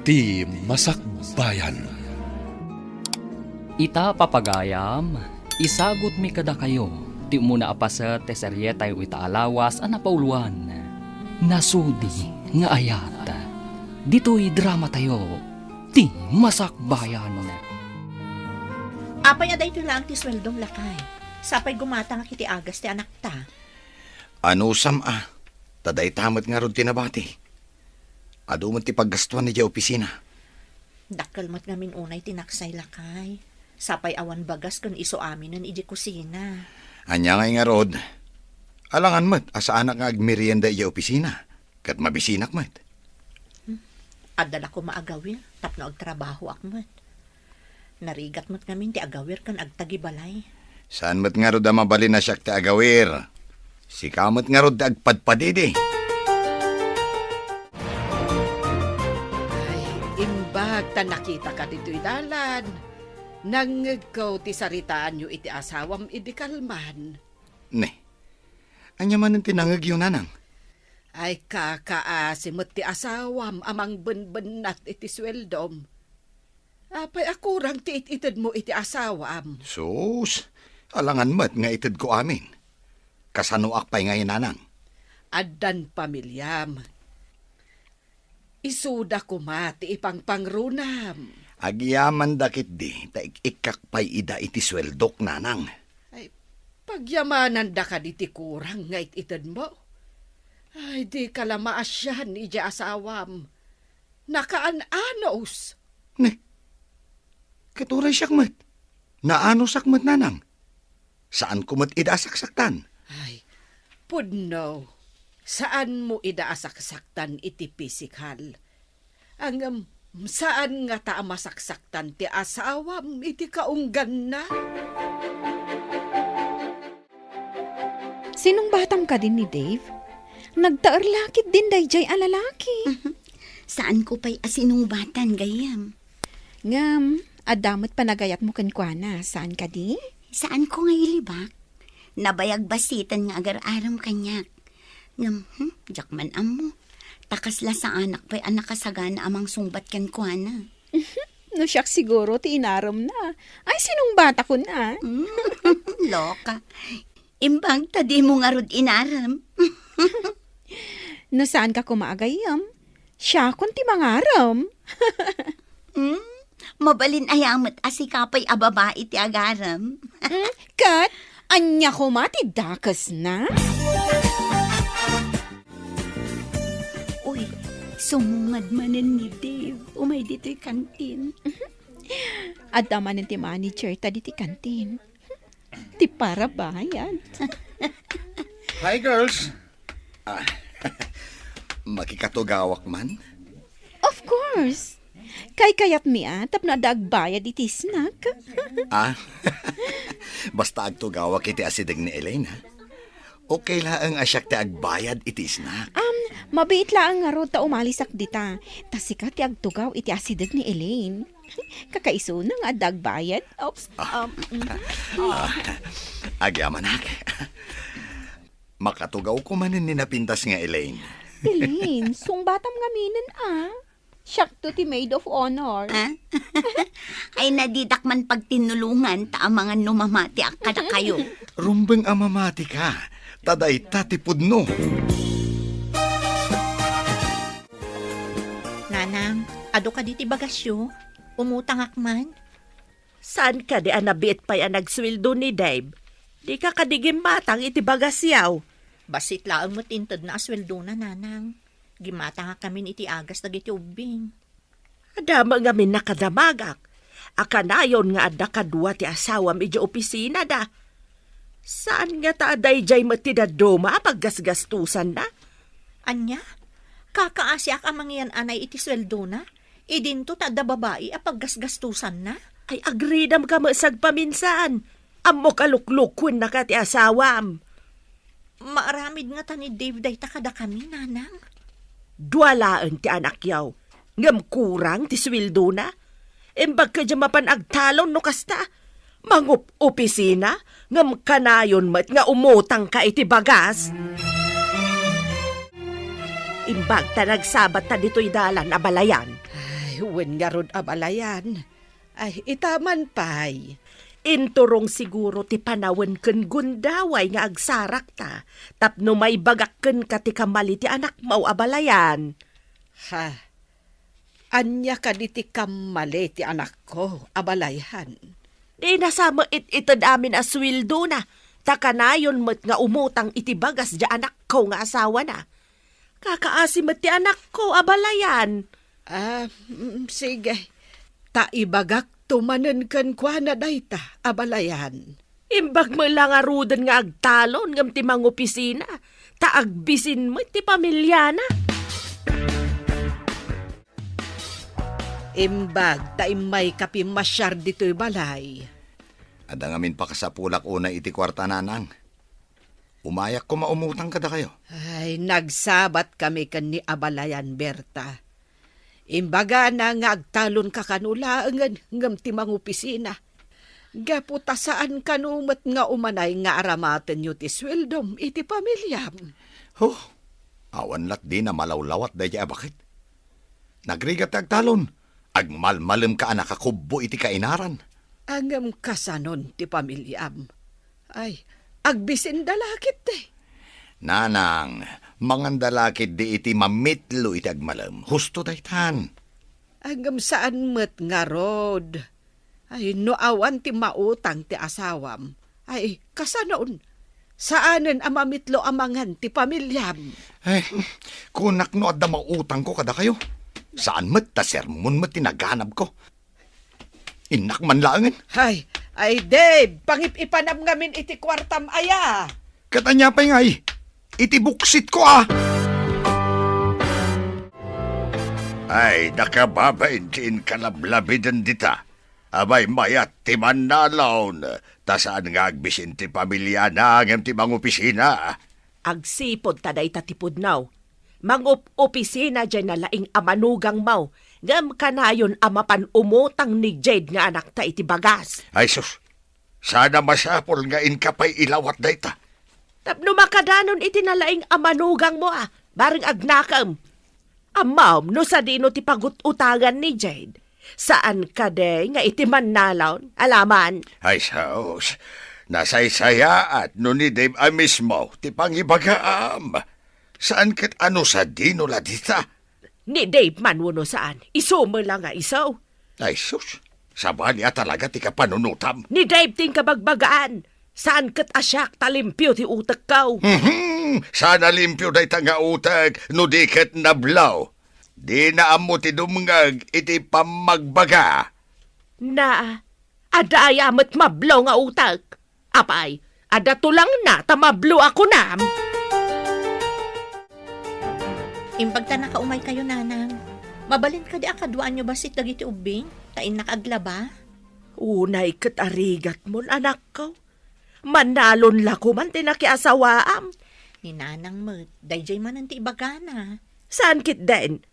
Ti Masakbayan. Ita papagayam, isagot mi kada kayo, ti muna apasa teserye tayo itaalawas a napauluan. Nasudi nga ayat, dito'y drama tayo, ti Masakbayan. Apay aday ito lang ti sweldong lakay. Sapay gumata nga kiti agas ti anak ta. Ano sama? Taday tamat nga ron tinabati. Ado mo ti paggastuan ni Diya opisina. Dakkel mat ngamin unay tinaksay lakay. Sapay awan bagas kun iso amin ng iji kusina. Anya nga rod. Alangan mat, asa anak nga agmerienda iya opisina. Kat mabisinak mat. Adala ko maagawir, tapno agtrabaho ak mat. Narigat mat ngamin ti agawir kan agtagibalay. Saan mat nga rod mabali na siya ti agawir? Si kamot nga rod agpadpadidi. Ay, imbag ta nakita ka dito'y dalan. Nang ikaw ti saritaan nyo iti asawam iti kalman. Ne, anya man ang tinangag yun nanang. Ay kakaasimot ti asawam amang benbenat iti sweldom. Apay akurang ti ititid mo iti asawam. Sus, alangan mat nga itid ko amin. Kasano akpay ngayon nanang. Addan pamilyam. Isuda ko mati ipang pangrunam. Agyaman dakit di, taik ikakpay ida iti sweldok nanang. Ay, pagyamanan da ka diti kurang nga ititid mo. Ay, di kalamaasyan iti asawam. Nakaan-anos. Ne, katuray siyak mat. Naano sakmat nanang. Saan ko mat ida saksaktan? Ay, pudno. Saan mo idaasaksaktan iti pisikal? Ang saan nga ta masaksaktan ti asawam iti kaunggan na? Sinong batang ka din ni Dave? Nagtaarlakit din dayjay a lalaki. Saan ko pa'y asinungbatan gayam? Ngam, adamot panagayat mo kankwana. Saan ka di? Saan ko nga ilibak? Nabayag basitan nga agar-aram kanyak. Ngam, jakman amo. Takasla sa anak pa'y anak kasagana amang sungbat kankwana. No siyak siguro ti inaram na. Ay, sinong bata ko na? Loka. Imbang tadi mo nga rod inaram. No saan ka kumaagayam? Siya kun ti mangaram. Mabalin ayamot asikapay ababa iti agaram. Kat, anya ko mati dakas na? Uy, sumungad manen ni Dave. Umay dito'y kantin. At naman ti manager ta di ti kantin. Ti para bayad. Hi, girls. Makikatugawak man? Of course. Kay kayat mi tap na dagbayad iti snack. Basta agtugawak iti asidag ni Elaine, ha? Okay lang asyak ti agbayad iti snack. Mabait lang nga ro ta umalisak dita. Tasika ti agtugaw iti asidag ni Elaine. Kakaiso na nga dagbayad. Oops. Agyamanak. Makatugaw ko manin ni napintas nga Elaine. Elaine, sung batam nga minin Siyak to ti maid of honor. Ay nadidak man pagtinulungan ta ang mga numamati akada kayo. Rumbeng amamati ka. Taday tatipod no. Nanang, ado ka di ti bagasyo. Umutang akman. Saan ka di anabiit pa'y nagswildo ni Dave? Di ka kadigim matang iti bagasyaw. Basit laang mo tintod na asweldo na, nanang. Gimata nga kami iti agas na giti ubing. Adama nga min nakadamagak. Akanayon nga adda kadwa ti asawam iti opisina da. Saan nga ta aday jay matidadoma paggasgastusan na? Anya? Kakaasyak amang yan anay iti sweldo na? Idinto ta da babae apaggasgastusan na? Ay agridam ka masag paminsan. Amo kaluklukwen na ka ti asawam. Maaramid nga ta ni Dave day takada kami, nanang. Duwalaan ti anak yaw. Ngam kurang ti swildo na. Embag ka dyan mapanagtalon no kasta. Mangup opisina. Ngam kanayon mat nga umutang ka iti bagas. Imbag ta nagsabat ta dito'y dalan na balayan. Ay, wen nga rod abalayan. Ay, itaman pay. Inturong siguro ti panawen ken gundaway nga agsarak ta. Tapno may bagak ken ka ti kamali ti anak mau abalayan. Ha, anya ka di ti kamali ti anak ko, abalayan. Di nasama itad amin aswildo na. Takanayon met nga umutang iti bagas di anak ko nga asawa na. Kakaasim met ti anak ko abalayan. Sige. Taibagak tumanen kan kwa na dayta, abalayan. Imbag mo lang arudan nga agtalon ngam ti mga opisina. Taagbisin mo ti pamilya na. Imbag taimay kapi masyar dito'y balay. Ada ngamin pa kasapulak una iti kwarta nanang. Umayak ko maumutang kada kayo. Ay, nagsabat kami kan ni abalayan, Berta. Imbaga na nga agtalon ka kanula ngam ti mga opisina. Gaputa saan kanumat nga umanay nga aramaten nyo ti sweldom iti pamilyam. Huh, awan lat di na malawlawat dahi bakit. Nagrigat agtalon, agmalmalem ka anak akubbo iti kainaran. Angam kasanon ti pamilyam. Ay, agbisin dalakit eh. Nanang, mangandalakid di iti mamitlo iti agmalem. Husto daytan. Angam saan met nga rod. Ay, no awan ti mautang ti asawam. Ay, kasanon. Saanen amamitlo amangan ti pamilyam. Ay, kunak no adda mautang ko kada kayo. Saan met ta sermon met tinaganap ko. Inak man laangan. Ay, Dave, pangip-ipanam ngamin iti kwartam aya. Katanya pa ngay. Iti buksit ko ah. Ay, nakababaintiin kalablabidan dita. Abay mayat ti manalaon. Tasaan nga agbisin ti pamilya na ngem ti mga opisina. Agsipod taday tatipod now. Mangup-opisina dyan na laing amanugang mau. Ngam kanayon amapan umutang ni Jade nga anak ta iti bagas. Ay sus, sana masapol nga inkapay ilawat dayta. Tapno makadanon iti nalaing amanugang mo ah. Baring agnakam. Amaw, no sa dino ti pagut-utangan ni Jade. Saan ka de nga iti manalaon? Alaman? Ay sus, nasaysaya at no ni Dave ay mismo ti pangibagaam. Saan kat ano sa dino la dita? Ni Dave man wano saan. Isumo lang nga isaw. Ay sus, sabali talaga ti kapanunutam. Ni Dave ting kabagbagaan. Saan kat asyak talimpyo ti utak kaw? Sana limpyo day nga utag no di kat nablaw. Di na amo ti dumngag iti pamagbaga. Na, adayamat mablaw nga utak. Apay, ada tulang na tamablo ako na. Imbag ta nakaumay kayo, nanang. Mabalin ka di akaduan nyo basit dagiti ubing? Tain nakaglaba? Unay kat arigat mo, anak ko. Manalon lako man tinakiasawaam. Ni nanang mo, dayjay man ang tiibagana. Saan kit den?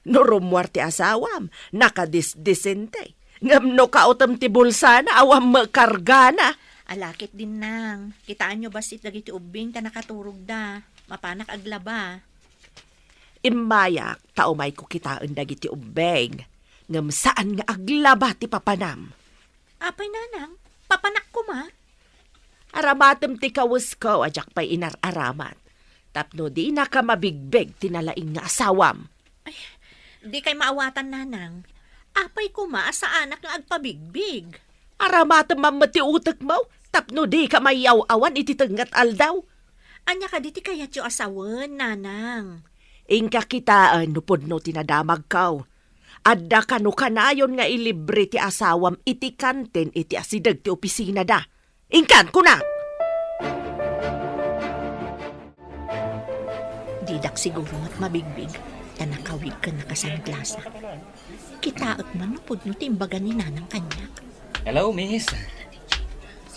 No rumwar ti asawam, nakadisdisente. Ngam no kautam ti bulsa na awam makargana. Alakit din nang. Kitaan nyo basit dagiti ubing ta nakaturog da. Mapanak aglaba. Imayak, taumay ko kitaan dagiti ubeng. Ngam saan nga aglaba ti papanam. Apay nanang, papanak ko ma. Aramatem ti kawus ko, ajak pa'y inararamat. Tapno di na ka mabigbeg tinalaing nga asawam. Ay, di kay maawatan, nanang. Apay ko ma, sa anak nga agpabigbig. Aramatem mamati utak mo, tapno di ka mayaw-awan ititangat aldaw. Anya ka diti kayat yung asawan, nanang. Ingka kitaan, nupod no tinadamag kaw. Adda ka no kanayon nga ilibre ti asawam iti kanten iti asidag ti opisina da. Ingkan ko na! Didak siguro at mabigbig, ta nakawig ka nakasanglasa. Kitaot man napod no timbagan ni nanang kanyak. Hello, miss.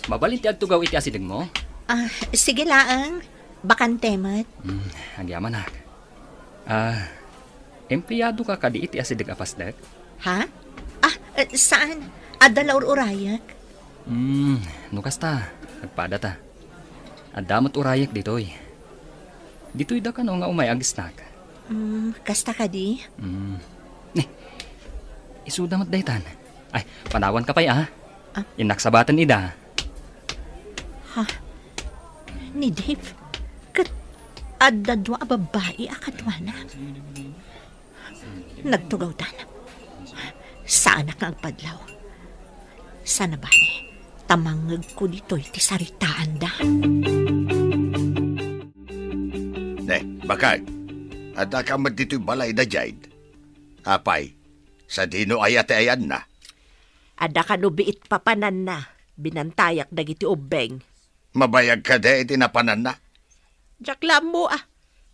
Mabalin ti agtugaw iti asidag mo? Sige laang, bakante mat. Agyaman hak. Empleyado ka kadi iti asidag apasdag? Ha? Saan? Adala urayak? Nukas ta. Nagpada ta. Adamot urayak ditoy. Ditoy da ka no nga umay agisnak. Kasta ka di? isuda mat daytan. Ay, panawan ka pa'y Ah? Inaksabatan ida. Ni Dave, kat adda dua a babae akadwana. Nagtugaw dan. Saan ka agpadlaw? Sana ba tamangag ko dito'y ti saritaan da. Bakag, ada ka man dito'y balay da jayd. Apay, sa dino ayate ayan na. Ada ka no biit papanan na. Binantayak dagiti ubeng. Mabayag ka da iti napanan na. Jaklam mo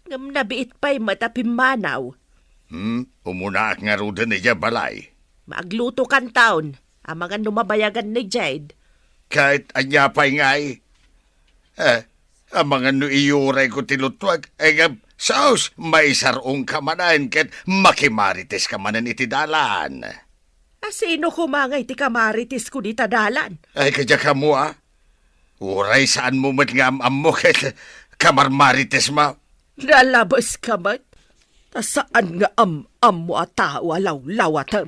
Ngam nabiit pa'y matapim manaw. Umuna ak nga ruda ni balay. Maagluto kan taon. Ang mga numabayagan ni Jade. Kahit anya pa'y ngay. Ang mga nuiyuray ko tilutwag. Nga, saos, may sarong kamanan ket makimarites kamanan iti dalan. Sino kumangay ti kamaritis ko di tadalan? Ay, kadya ka mo Uray saan mo matngam mo ket kamarmarites ma. Lalabas ka mat? Saan nga mo atawa law-lawatam?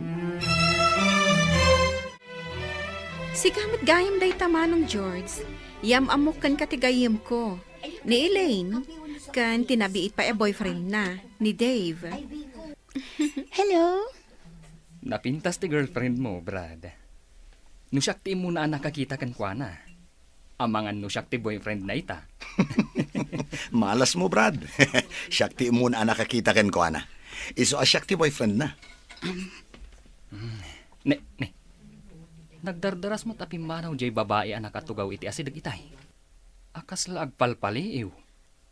Si kamat gayam day tamanong George. Yam amok kan katigayam ko. Ni Elaine, kan tinabiit pa boyfriend na, ni Dave. Hello? Napintas ti girlfriend mo, Brad. Nusyakti mo na nakakita kan kwa na. Amangan nusyakti boyfriend na ita. Malas mo, Brad. Shakti mo na nakakita ken ko, ana. Iso a Shakti boyfriend na. Ne. Nagdardaras mo tapi manaw jay babae ang nakatugaw iti asidag itay. Akas la agpalpali, ew.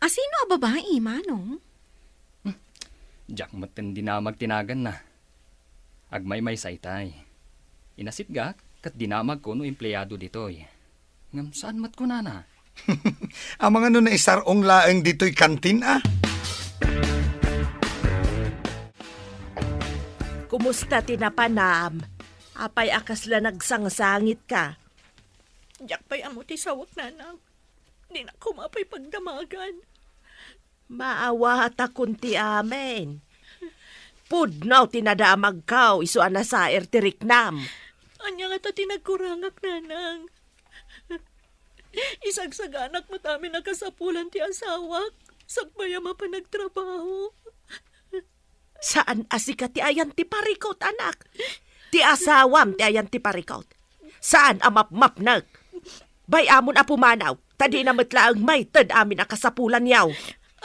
Asino a babae, manong? Diyak matin dinamag tinagan na. Agmay sa itay. Inasit gak, kat dinamag ko no empleyado ditoy. Ngam saan mat ko na? Ang mga nun na isarong laeng dito'y kantin, Kumusta tinapanam? Apay akas la nagsangsangit ka. Jak pa'y amo ti sawak nanang. Di na ko mapay pagdamagan. Maawa ta kunti amen. Pudnaw tinadamag kaw, iso anasaer ti riknam. Anya nga ta tinagkurangak nanang. Isagsaganak mo tamin nakasapulan ti asawak. Sagbaya mapanagtrabaho. Saan asika ti ayan ti parikot, anak? Ti asawam ti ayan ti parikot. Saan amap-map nag? Bay amon apumanaw, tadi na matlaang may tad amin akasapulan yaw.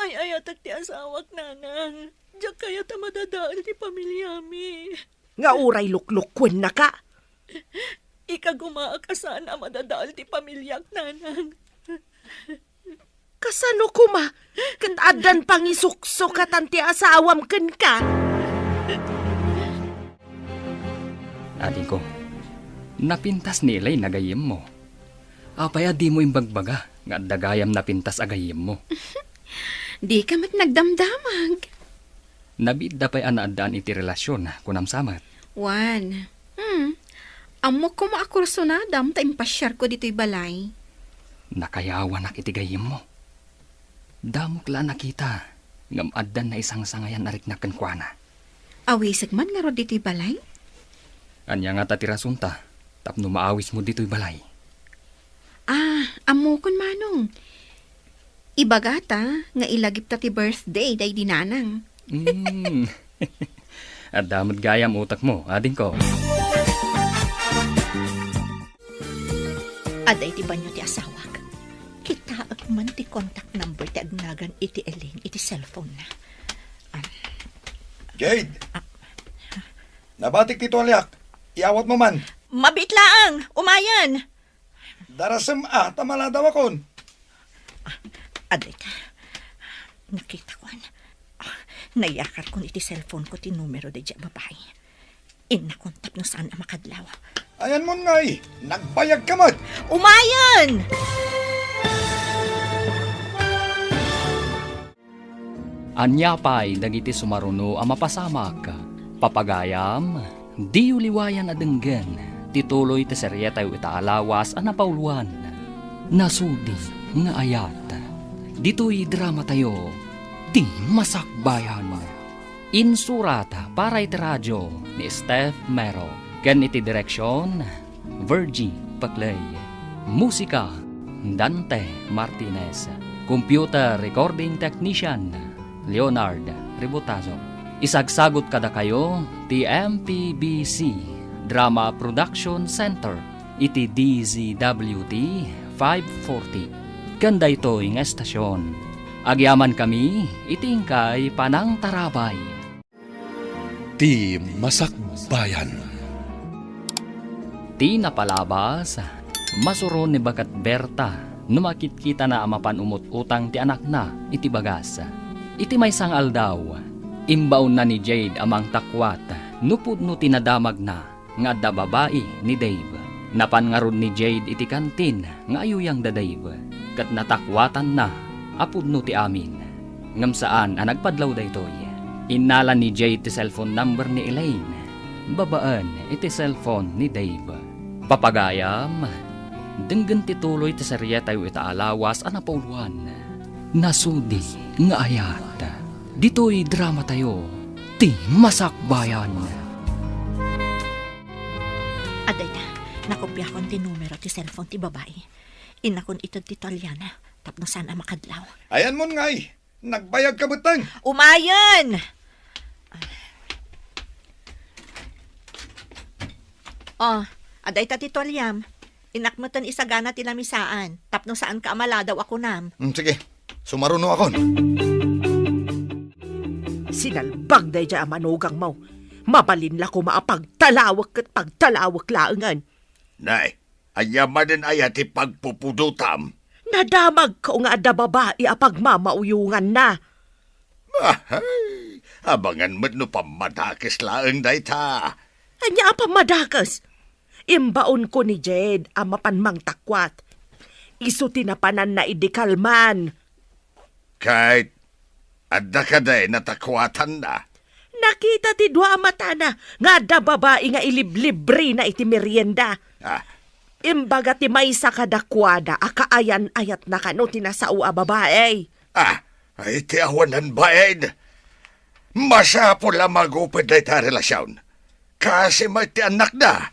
Ay ayatak ti asawak nanang. Diyak kaya ta madadaal ti pamilya mi. Nga uray luklukwen na ka. Ika gumaakasan na madadaal ti pamilyak nanang. Kasano kuma? Kan adan pangisukso katan ti asawam ken ka. Ating ko, napintas ni Elay nagayim mo. Apaya di mo imbagbaga, nga dagayam napintas agayim mo. Di ka mat nagdamdamag. Nabida pa'y anaadaan iti relasyon kunam samat. Juan, amok ko maakursunadam ta impasyar ko dito'y balay. Nakayawan nak iti gayim mo. Damok la nakita, ngam addan na isang sangayan arik na kenkwana. Awisag man nga ro dito'y balay? Anya nga tatirasunta, tapno maawis mo dito'y balay. Amokon manong. Ibagata nga ilagip ta ti birthday day dinanang. At damot gayam utak mo, ading ko. Aday ti banyo ti asawak. Kita man ti contact number ti agnagan iti Elaine iti cellphone na. Jade! Nabatik ti tuwalyak. Iawat mo man. Mabit laang! Umayan! Darasam tamala daw akon. Aday ka. Nakita ko nayakar ko iti cellphone ko ti numero de dya babae. Inakontap no saan na makadlaw. Ayan mo ngay, nagbayag ka mat. Umayan! Anya pa'y dagiti sumaruno ang mapasamak. Papagayam, di uliwayan adenggan. Tituloy ti serye tayo itaalawas ang napauluan. Nasudi nga ayat. Dito'y drama tayo, di masakbayan. Insurata para iti radyo ni Steph Mero. Ken iti direksyon, Virgie Paclay. Musika, Dante Martinez. Computer Recording Technician, Leonard Ributazo. Isagsagot kada kayo, TMPBC Drama Production Center. Iti DZWT 540. Kanda ito'y nga estasyon. Agyaman kami, itingkay panang tarabay. Ti Masakbayan. Ti napalabas, masuron ni Bakat Berta, numakit kita na amapan umut-utang ti anak na, iti bagas. Iti may sangal daw, imbaon na ni Jade amang takwat, nupud no tinadamag na, nga da babae ni Dave. Napan nga ron ni Jade iti kantin, nga ayuyang da Dave, kat natakwatan na, apud no ti amin. Ngam saan ang nagpadlaw da ito'y. Inala ni Jade ti cellphone number ni Elaine. Babaan iti cellphone ni Dave. Papagayam, denggan ti tuloy ti serye tayo itaalawas a napauluan. Nasudi nga ayat. Dito'y drama tayo, ti Masakbayan. Aday na, nakopya kon ti numero ti cellphone ti babae. Inakon ito ti Talyana, tapno sana makadlaw. Ayan mo ngay, nagbayag ka butang. Umayan! Oh, aday ta ti Tolyam. Inakmatan isagana ti lamisaan. Tapno saan ka amala daw ako nam. Sige, sumaruno akon. Sinalbag day dya manugang mo. Mabalin la ko maapagtalawak at pagtalawak laangan. Nay, ayaman din ayat ipagpupudutam. Nadamag ka nga da babae apag mamauyungan na. Ahay, abangan mo no pamadakis laang day ta. Anya pa madakas. Imbaon ko ni Jed ang mapanmang takwat. Isu tinapanan na idikalman. Kahit adda ka day natakwatan na. Nakita ti dua mata na nga da babae nga iliblibre na iti merienda. Ah, Imbaga ti may sa kadakwada akaayan ayat na kano tinasao a babae. ay ti awanan baed. Masapo la magupad day ta relasyon. Kasi may ti anak na.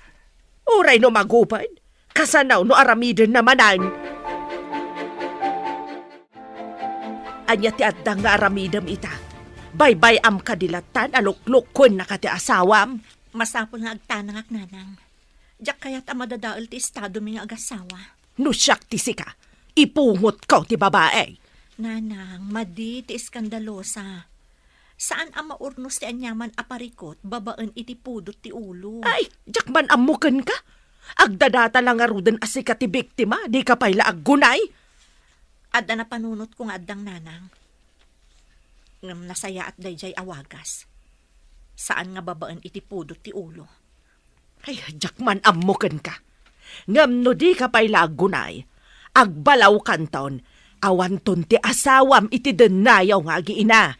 Uray no magupad, kasanaw no aramiden namanan. Anya ti addang nga aramidem ita. Baybay am kadilatan aluklukon na kati asawam. Masapol nga agtanangak nanang. Diyak kaya't amadadaal ti estado mi nga agasawa. No siyak ti sika, ipungot ko ti babae. Nanang, madi ti iskandalosa. Saan ang maurnos ti anyaman aparikot, babaan iti pudot ti ulo. Ay, jak man amuken ka. Agdadata lang nga ruden asika ti biktima, di ka payla aggunay. Adda na panunot ko nga addang nanang. Ngam nasaya at dayjay awagas. Saan nga babaan iti pudot ti ulo. Ay, jak man amuken ka. Ngam no di ka payla aggunay. Agbalaw kanton, awanton ti asawam iti denayaw nga agiina.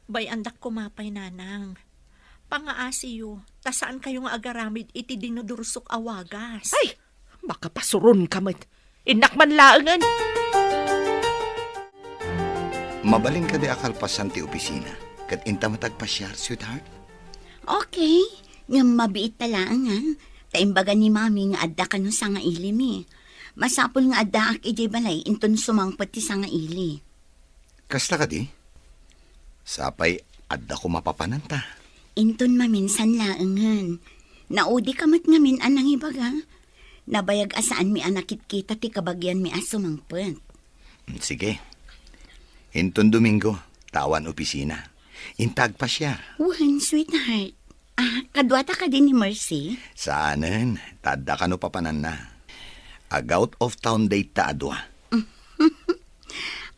Bay andak kumapay nanang. Pangaasiyo, tasaan kayo nga agaramid iti dinudursok awagas. Ay, makapasuron ka met. Inakman laangan. Mabalin ka di akalpasan ti opisina. Kat inta matagpasyar, sweetheart. Okay, nga mabiit talaan nga. Taimbaga ni mami nga adda ka no sa nga ili mi. Masapol nga adda ak ijay balay inton sumangpot ti sa nga ili. Kasta ka di? Sapay, adda ko mapapananta. Inton maminsan laangan. Naudi kamat ngamin anang ibaga. Nabayag asaan mi anakit kita ti kabagyan mi asumangpot. Sige. Hinton Domingo, tawan opisina. Intag pa siya. Wan, sweetheart. Kadwata ka din ni Mercy? Saanen, tadda ka no papanan na. Ag out of town date ta adwa.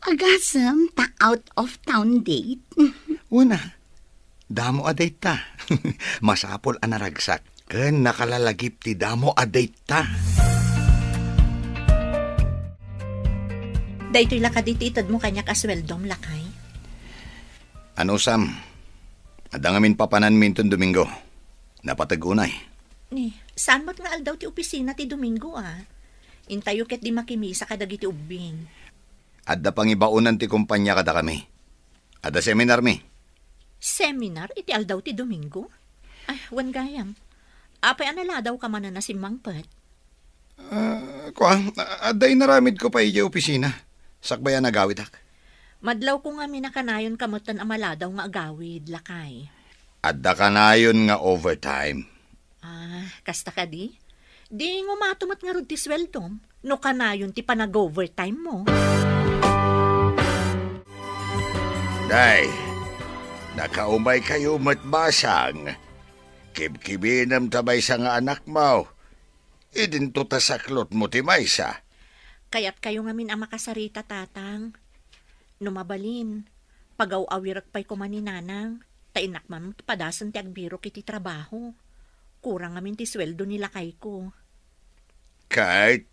Agasam, ta out of town date. Una, damo a date ta. Masapol anaragsak. Ken nakalalagip ti damo a date ta. Daytoy lakadititad mo kanya kasweldom lakay. Ano Sam? Adangamin papanan minton Domingo. Napatagunay. Ni, saan mo't nga aldaw ti opisina ti Domingo Intayo ket di makimisa kadagiti ubing. Adda pang ibaunan ti kumpanya kada kami. Adda seminar mi. Seminar iti aldaw ti Domingo? Ay, wan gayam. Apay anala daw ka man na si Mangpet. Aday naramid ko pa iya opisina. Sakbayan nagawid ak. Madlaw ko nga minakanayon kamutan amaladaw nga agawid, lakay. Adda ka na yun nga overtime. Kasta ka di? Di nga matumat nga rod ti sweldom. No kanayon ti panag-overtime mo. Day, nakaumay kayo matbasang. Kibkibinam tabay sa nga anak mo. Idinto ta saklot mo ti maysa. Kaya't kayo nga min ang makasarita, tatang. Numabalin, pagaw-awirak pa'y kumaninanang, tainak man padasan ti agbiro kiti trabaho. Kurang ngamin ti sweldo nila kay ko. Kahit,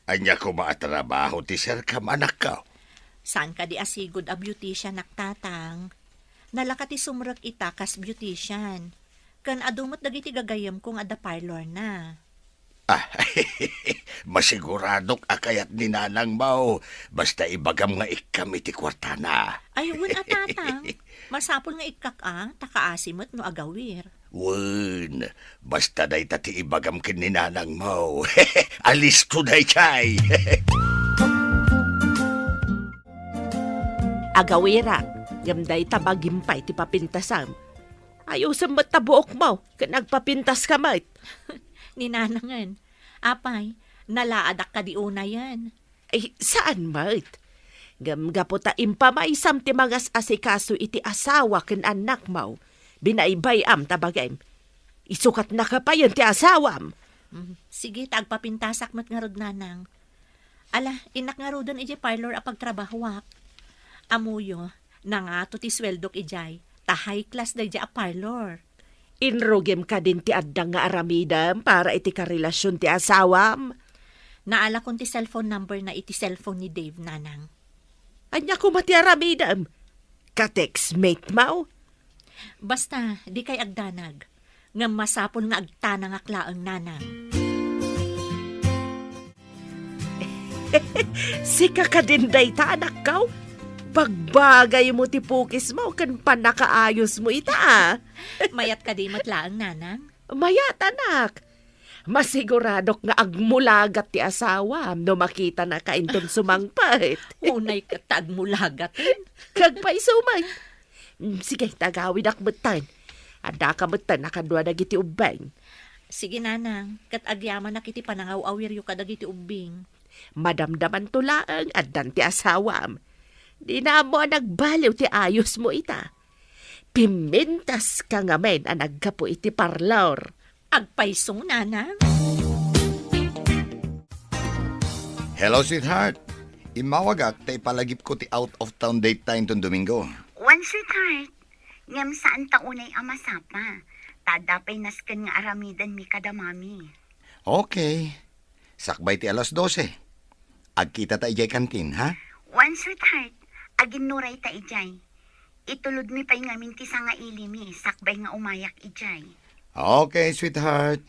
anya ko maatrabaho ti sir kam anak ka. Saan ka di asigod a beautician naktatang? Nalaka ti sumrak itakas beautician. Kan adumot dagiti gagayam kong ada parlor na. Masiguradok akayat ni nanang mo. Basta ibagam nga ikam iti kwarta na. Ayun tatang. Masapol nga ikak takaasimot no agawir. Wun, basta day tati ibagam kin ni nanang mo. Alis ko day chay. Agawirak, gamday tabagimpay ti papintasam. Ayaw sa matabuok mo, nagpapintas ka mait. Ninanangan. Apay, nalaadak ka di una yan. Ay, saan mait? Gamgapo ta impamaisam ti magas asikaso iti asawa ken anak mo. Binaybayam tabagay. Isukat na ka pa yun ti asawam. Sige, tagpapintasak mat nga rod nanang. Ala, inak nga rodon iji parlor apag trabahwak. Amuyo, nangato ti sweldok ijay. Ta high class da iji a parlor. Inrugem ka din ti addang nga aramidam para iti karelasyon ti asawam. Naala kon ti cellphone number na iti cellphone ni Dave, nanang. Anya ko mati aramidam. Ka-textmate mo? Basta, di kay agdanag. Nga masapol nga agtanang aklaang nanang. Sika ka din day ta anak ka. Pagbagay mo ti pukis mo, kan panakaayos mo ita. Mayat ka di matlaang nanang? Mayat anak. Masiguradok nga agmulagat ti asawa no makita na kainton sumangpait. Unay ka tagmulagatin. Kagpay sumay. Sige, tagawid akbetan. Ada ka betan nakadwa dagiti ubeng. Sige nanang, kat agyaman na kiti panangaw-awir yu ka dagiti ubing. Madamdaman tulaang addan ti asawam. Di na mo nagbaliw ti ayos mo ita. Pimintas ka nga men ang nagkapo iti parlor. Agpaisong nanang. Hello, sweetheart. Imawagak tay palagip ko ti out of town date tayo itong Domingo. One sweetheart, ngam saan taunay amasapa. Tadapay nasken nga aramidan mi kadamami. Okay. Sakbay ti alas 12. Agkita ta ijay kantin, ha? One sweetheart, agin nuray ta ijay. Itulod mi pa'y ngamin ti nga ilimi, sakbay nga umayak ijay. Okay, sweetheart.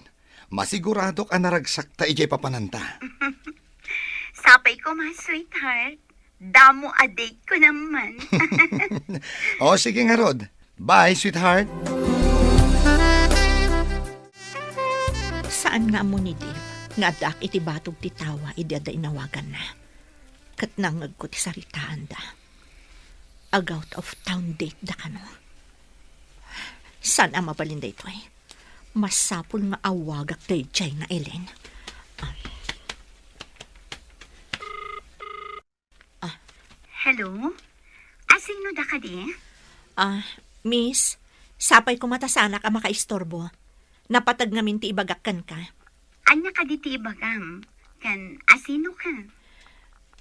Masigurado ka naragsak ta ijay papananta. Sapay ko ma, sweetheart. Damo a date ko naman. O, sige nga, Rod. Bye, sweetheart. Saan nga mo ni Dave? Nga dak iti batog ti tawa, idada inawagan na. Kat nangag ko ti saritaan da. Ag out of town date da ka no. Saan ang mabalinda ito eh? Masapol nga awagak tayo jay na Ellen. Hello? Asino da ka di? Miss, sapay ko matasanak ang makaistorbo. Napatag ngamin ti ibagakkan ka. Anya ka di ti ibagam? Kan asino ka?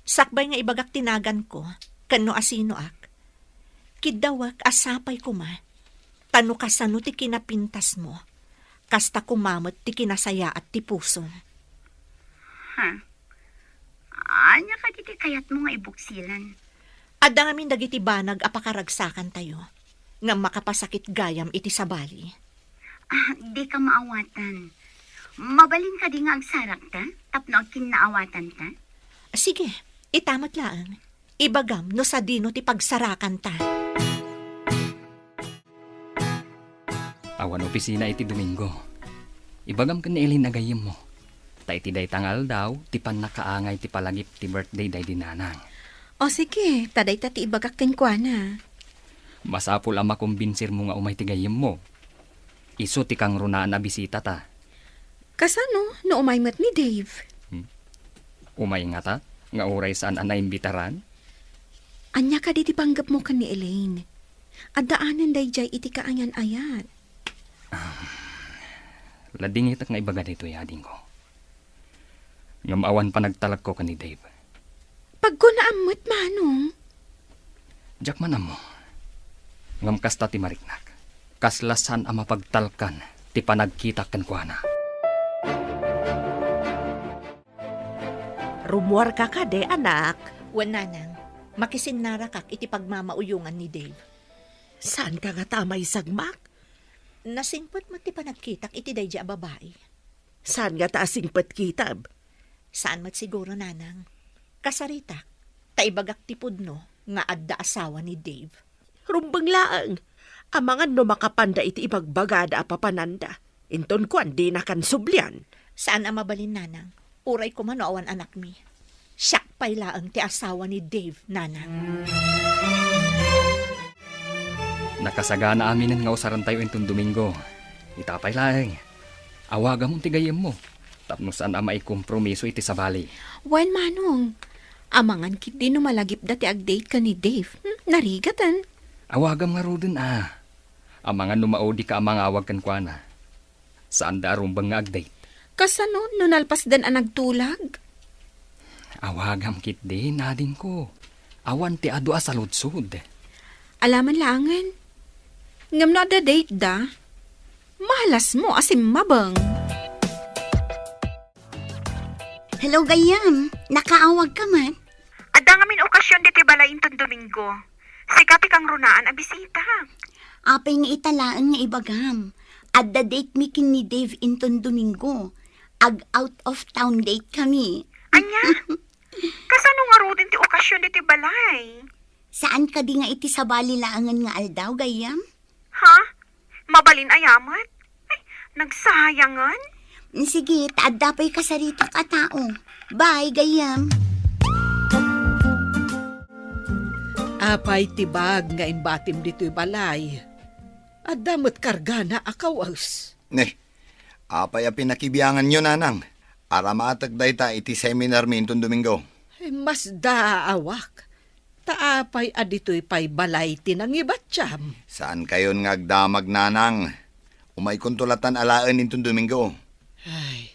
Sakbay nga ibagak tinagan ko, kano asino ak. Kidawak asapay ko ma. Tano kasano ti kinapintas mo. Kasta kumamot ti kinasaya at ti puso. Ha? Anya ka di ti kayat mo nga ibuksilan? Adda ngamin dagiti banag apakaragsakan tayo. Nga makapasakit gayam iti sabali. Di ka maawatan. Mabalin ka di nga agsarak ta? Tapno kinaawatan ta? Sige, itamat lang. Ibagam no sa dino ti pagsarakan ta. Awan opisina iti Domingo. Ibagam ka ni Eileen nagayim mo. Ta iti day tangal daw, ti pan nakaangay ti palagip ti birthday day dinanang. O sige, taday tati ibagak ken kwa na. Masapul ang makumbinsir mo nga umay ti gayim mo. Iso ti kang runaan na bisita ta. Kasano, no umaymat ni Dave? Umay nga ta, nga oray saan ang naimbitaran. Anya ka di panggap mo kan ni Elaine. At daanan day jay iti kaanyan ayat. Lading itak nga ibaga dito yading ko. Ngamawan pa nagtalag ko ka ni Dave. Pag ko naamot, manong. Jack man mo. Ngam kasta ti mariknak. Kaslasan ang mapagtalkan ti panagkita kan kwa na. Rumuar ka de, anak. Wan nanang, makisinara kak iti pagmamauyungan ni Dave. Saan ka nga tamay sagmak? Nasingpot mo ti panagkitak iti dayja a babae. Saan nga taasing patkitab? Saan mat siguro nanang? Kasaritak, taibagak ti pudno nga adda asawa ni Dave. Rumbang laang. Amangan no makapanda iti ibagbagada a papananda. Inton kwan di na kan sublian. Saan ang mabalin nanang? Uray ko man awan anak mi. Siyak pa'y laang ti asawa ni Dave, nanang. Nakasagana aminin nga usaran tayo intong Domingo. Itapay lang. Awaga mong tigayem mo. Tapno saan ang maikompromiso iti sabali. Wen manong. Amangan kit di no malagip dati ag-date ka ni Dave. Narigatan. Awagam nga rodin Amangan numaodi ka amang awag kan kwa na. Saan da arumbang nga ag-date? Kasano, no nalpas dan ang nagtulag? Awagam kit di, nading ko. Awan ti adu sa lutsud. Alaman langan. Ngam na da date da. Mahalas mo asim mabang. Hello, gayam. Nakaawag ka man. Ada ngamin okasyon diti balayin ton Domingo. Sikati kang runaan a bisita. Apay nga italaan nga ibagam. At the date mi kin ni Dave inton Domingo. Ag out of town date kami. Anya? Kasano nga rodin ti okasyon diti balay? Saan ka di nga iti sa bali laangan nga aldaw, gayam? Ha? Mabalin ayamat? Ay, nagsayangan? Sige, taadda pa'y kasarita ka tao. Bye, gayam. Apay tibag nga imbatim dito'y balay. At damot kargana akawas. Apay a pinakibiyangan nyo, nanang. Ara maatagday ta iti seminar mi intong Domingo. Mas daawak. Taapay adito'y pay balay tinang ibatsyam. Saan kayon nga agdamag, nanang? Umay kuntulatan alaan intong Domingo. Ay,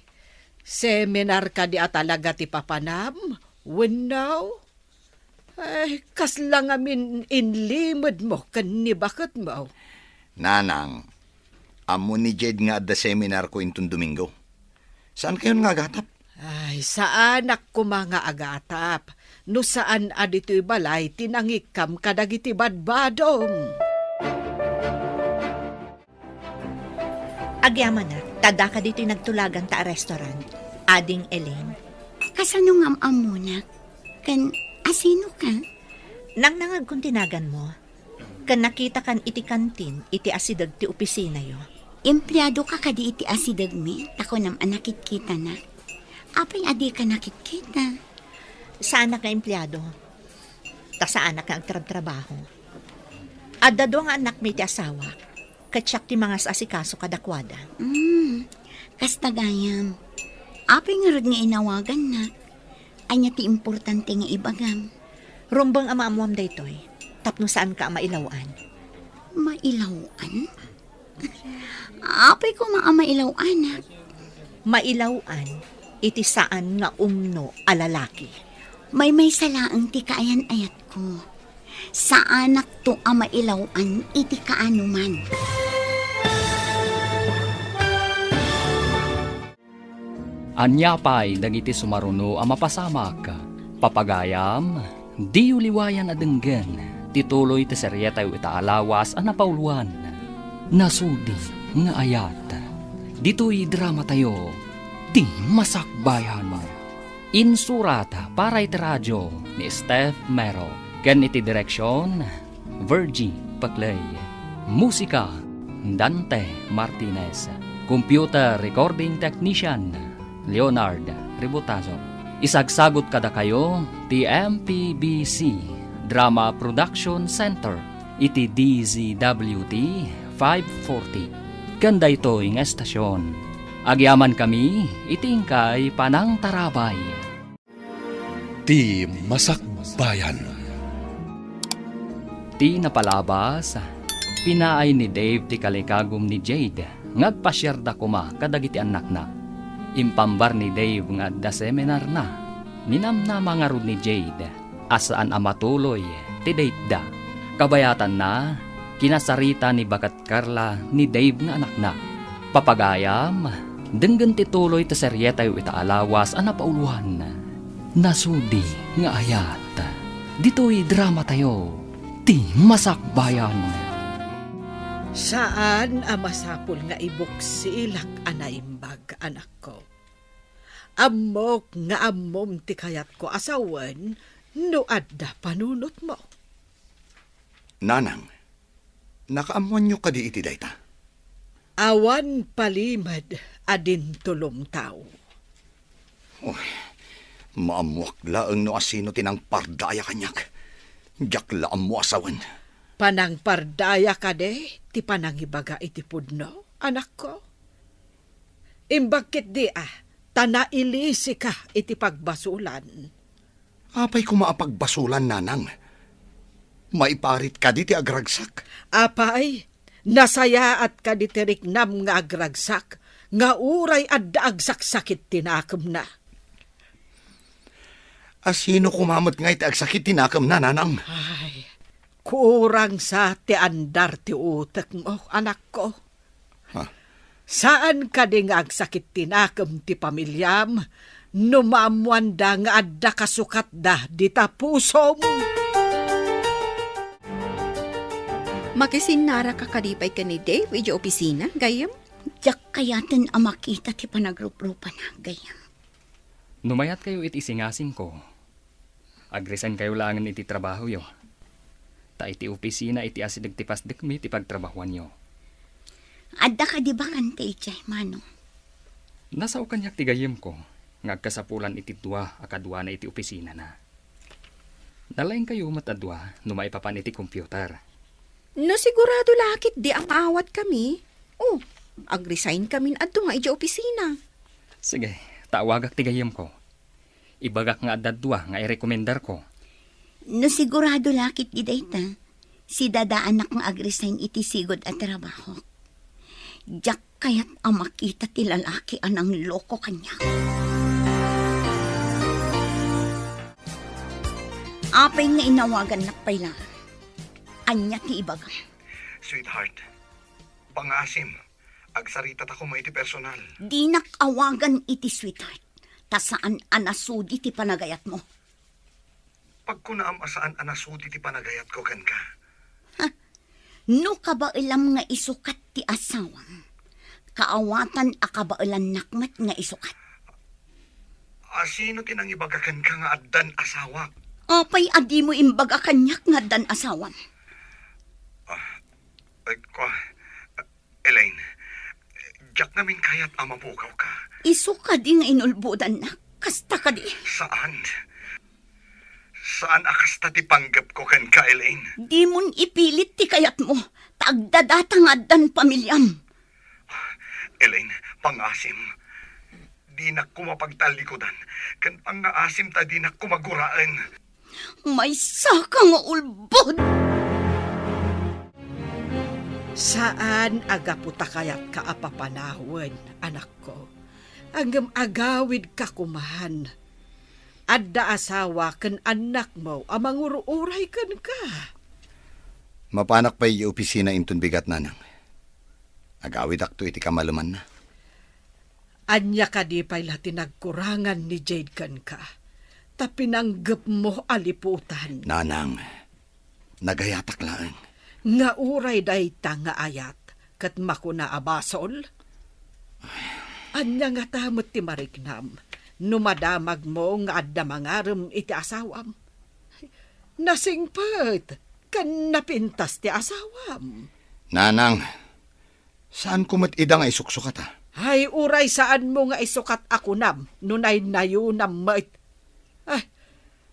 seminar ka di atalaga ti papanam? Winaw? Ay, kaslang amin inlimod mo kan ni bakit mo. Nanang, amo ni Jed nga at the seminar ko intong Domingo. Saan kayon nga agatap? Ay, sa anak ko mga agatap. No saan adito'y balay tinangikam kadagiti badbadom. Agyaman na, tada ka dito'y nagtulagan ta a restaurant. Ading Elaine. Kasano nga amunak? Kan asino ka? Nang nangag kung tinagan mo, kan nakita kan iti kantin, iti asidag ti opisina yo. Empleyado ka kadi iti asidag mi, tako nam anakit kita na. Apay adi ka nakit kita. Sa anak nga empleyado, ta sa anak nga agtrabaho. Adda do nga anak may ti asawa, katsyak ti mga asikaso kadakwada. Kasta gayam. Apay nga rod nga inawagan na. Anya ti importante nga ibagam. Rumbang amaamuam daytoy, tapno saan ka mailawan. Mailawan? Apay ko mailawan. Mailawan, iti saan nga umno alalaki. May salaang ti kaayan ayat ko. Sa anak to mailawan, iti kaanuman. Anya pa'y dagiti sumaruno ang mapasamak. Papagayam, di uliwayan adenggen. Tituloy ti serye tayo itaalawas ang napauluan. Nasudi nga ayat. Dito'y drama tayo. Di masakbayan. Insurata para iti radyo ni Steph Mero. Ken iti direksyon, Virgie Paclay. Musika, Dante Martinez. Computer Recording Technician, Leonard Ributazo. Isagsagot kada kayo, ti MPBC Drama Production Center, iti DZWT 540. Kanda ito ng estasyon. Agyaman kami, itingkay Panang Tarabay. Ti Masakbayan. Ti napalabas, pinaay ni Dave ti kalikagom ni Jade, ngagpasyerda kuma kadagiti anak na. Impambar ni Dave nga da seminar na, ninamnama nga rod ni Jade, asaan amatuloy ti date da. Kabayatan na, kinasarita ni Bakat Carla ni Dave nga anak na. Papagayam, denggan ti tuloy ti seryetay itaalawas a napauluhan. Nasudi nga ayat, dito'y drama tayo, ti Masakbayan. Saan amasapul nga ibuksilak anaimbag, anak ko? Amok nga amom ti kayat ko asawan, no adda panunot mo. Nanang, nakaamuan nyo ka di iti dayta. Awan palimad adin tulong tao. Maamuak laeng no asino tinang pardaya kanyak. Diyak laam mo asawan. Panang pardaya ka de, ti panangibaga iti pudno, anak ko. Imbagkit di tanailisi ka iti pagbasulan. Apay kumaapagbasulan, nanang. Maiparit ka di ti agragsak. Apay, nasaya at ka di tiriknam nga agragsak, nga uray at daagsaksakit tinakam na. Asino kumamot nga iti agsakit tinakam na, nanang? Ay, kurang sa ti andar ti utak mo, anak ko. Saan ka di nga agsakit tinakam ti pamilyam, numaamuanda nga adda kasukat da di tapusom. Makisinara ka kadipay ka ni Dave, iji opisina, gayam? Diyak kayatin ang makita ti panagrup-rupan na, gayam. Numayat kayo iti singasing ko. Agresan kayo langan iti trabaho yo. Ta iti opisina iti asidag ti pasdek mi ti pagtrabahuan yo. Adda ka di ba kante ichay, manong? Nasa kanyak ti gayem ko, ngagkasapulan iti dua akadwa na iti opisina na. Nalaing kayo matadwa no maipapan iti computer. No sigurado lakit di ang maawat kami. Oh, agresign kami adto nga iji opisina. Sige, tawagak ti gayem ko. Ibagak nga adadwa nga irekomendar ko. No sigurado lakit di dayta, si dada anak nga agresign iti sigod at trabaho. Diyak kayat ang makita ti lalaki anang loko kanya. Apay nga inawagan na pala. Anya ti ibaga. Sweetheart, pangasim. Agsarita ta ko iti personal. Di nakawagan iti sweetheart. Ta saan anasudi ti panagayat mo. Pag ko naam asaan anasudi ti panagayat ko kan ka. No kabailam nga isukat ti asawang. Kaawatan akabailan nakmat nga isukat. Asino tinang ibagakan ka nga addan asawa? Apay adi mo imbaga kanyak nga dan asawan. Elaine, diyak namin kayat amapukaw ka. Isu ka di nga inulbudan na. Kasta ka di. Saan? Saan akasta ti panggap ko kan ka, Elaine? Di mon ipilit ti kayat mo. Tagdadata nga dan pamilyam. Elaine, pangasim. Di na kumapagtalikodan. Kan pangaasim ta di na kumaguraan. May saka nga ulbod. Saan agaputa kayat kaapapanahon, anak ko? Anggam agawid ka kumahan. Adda asawa kan anak mo amang uruuray kan ka. Mapanak pa yung opisina intun bigat, nanang. Agawid akto iti kamalaman na. Anya ka di pa'y latinagkurangan ni Jade kan ka. Tapinanggap mo aliputan. Nanang, nagayatak lang. Nga uray dayta nga ayat, kat makuna abasol. Anya nga tamot ti marignam, numadamag mo nga adda mangaram iti asawam. Nasingpet, kan napintas ti asawam. Nanang, Saan ko ida nga isuksukat ha? Ay, uray saan mo nga isukat ako nam, nunay nayunam mait. Ay,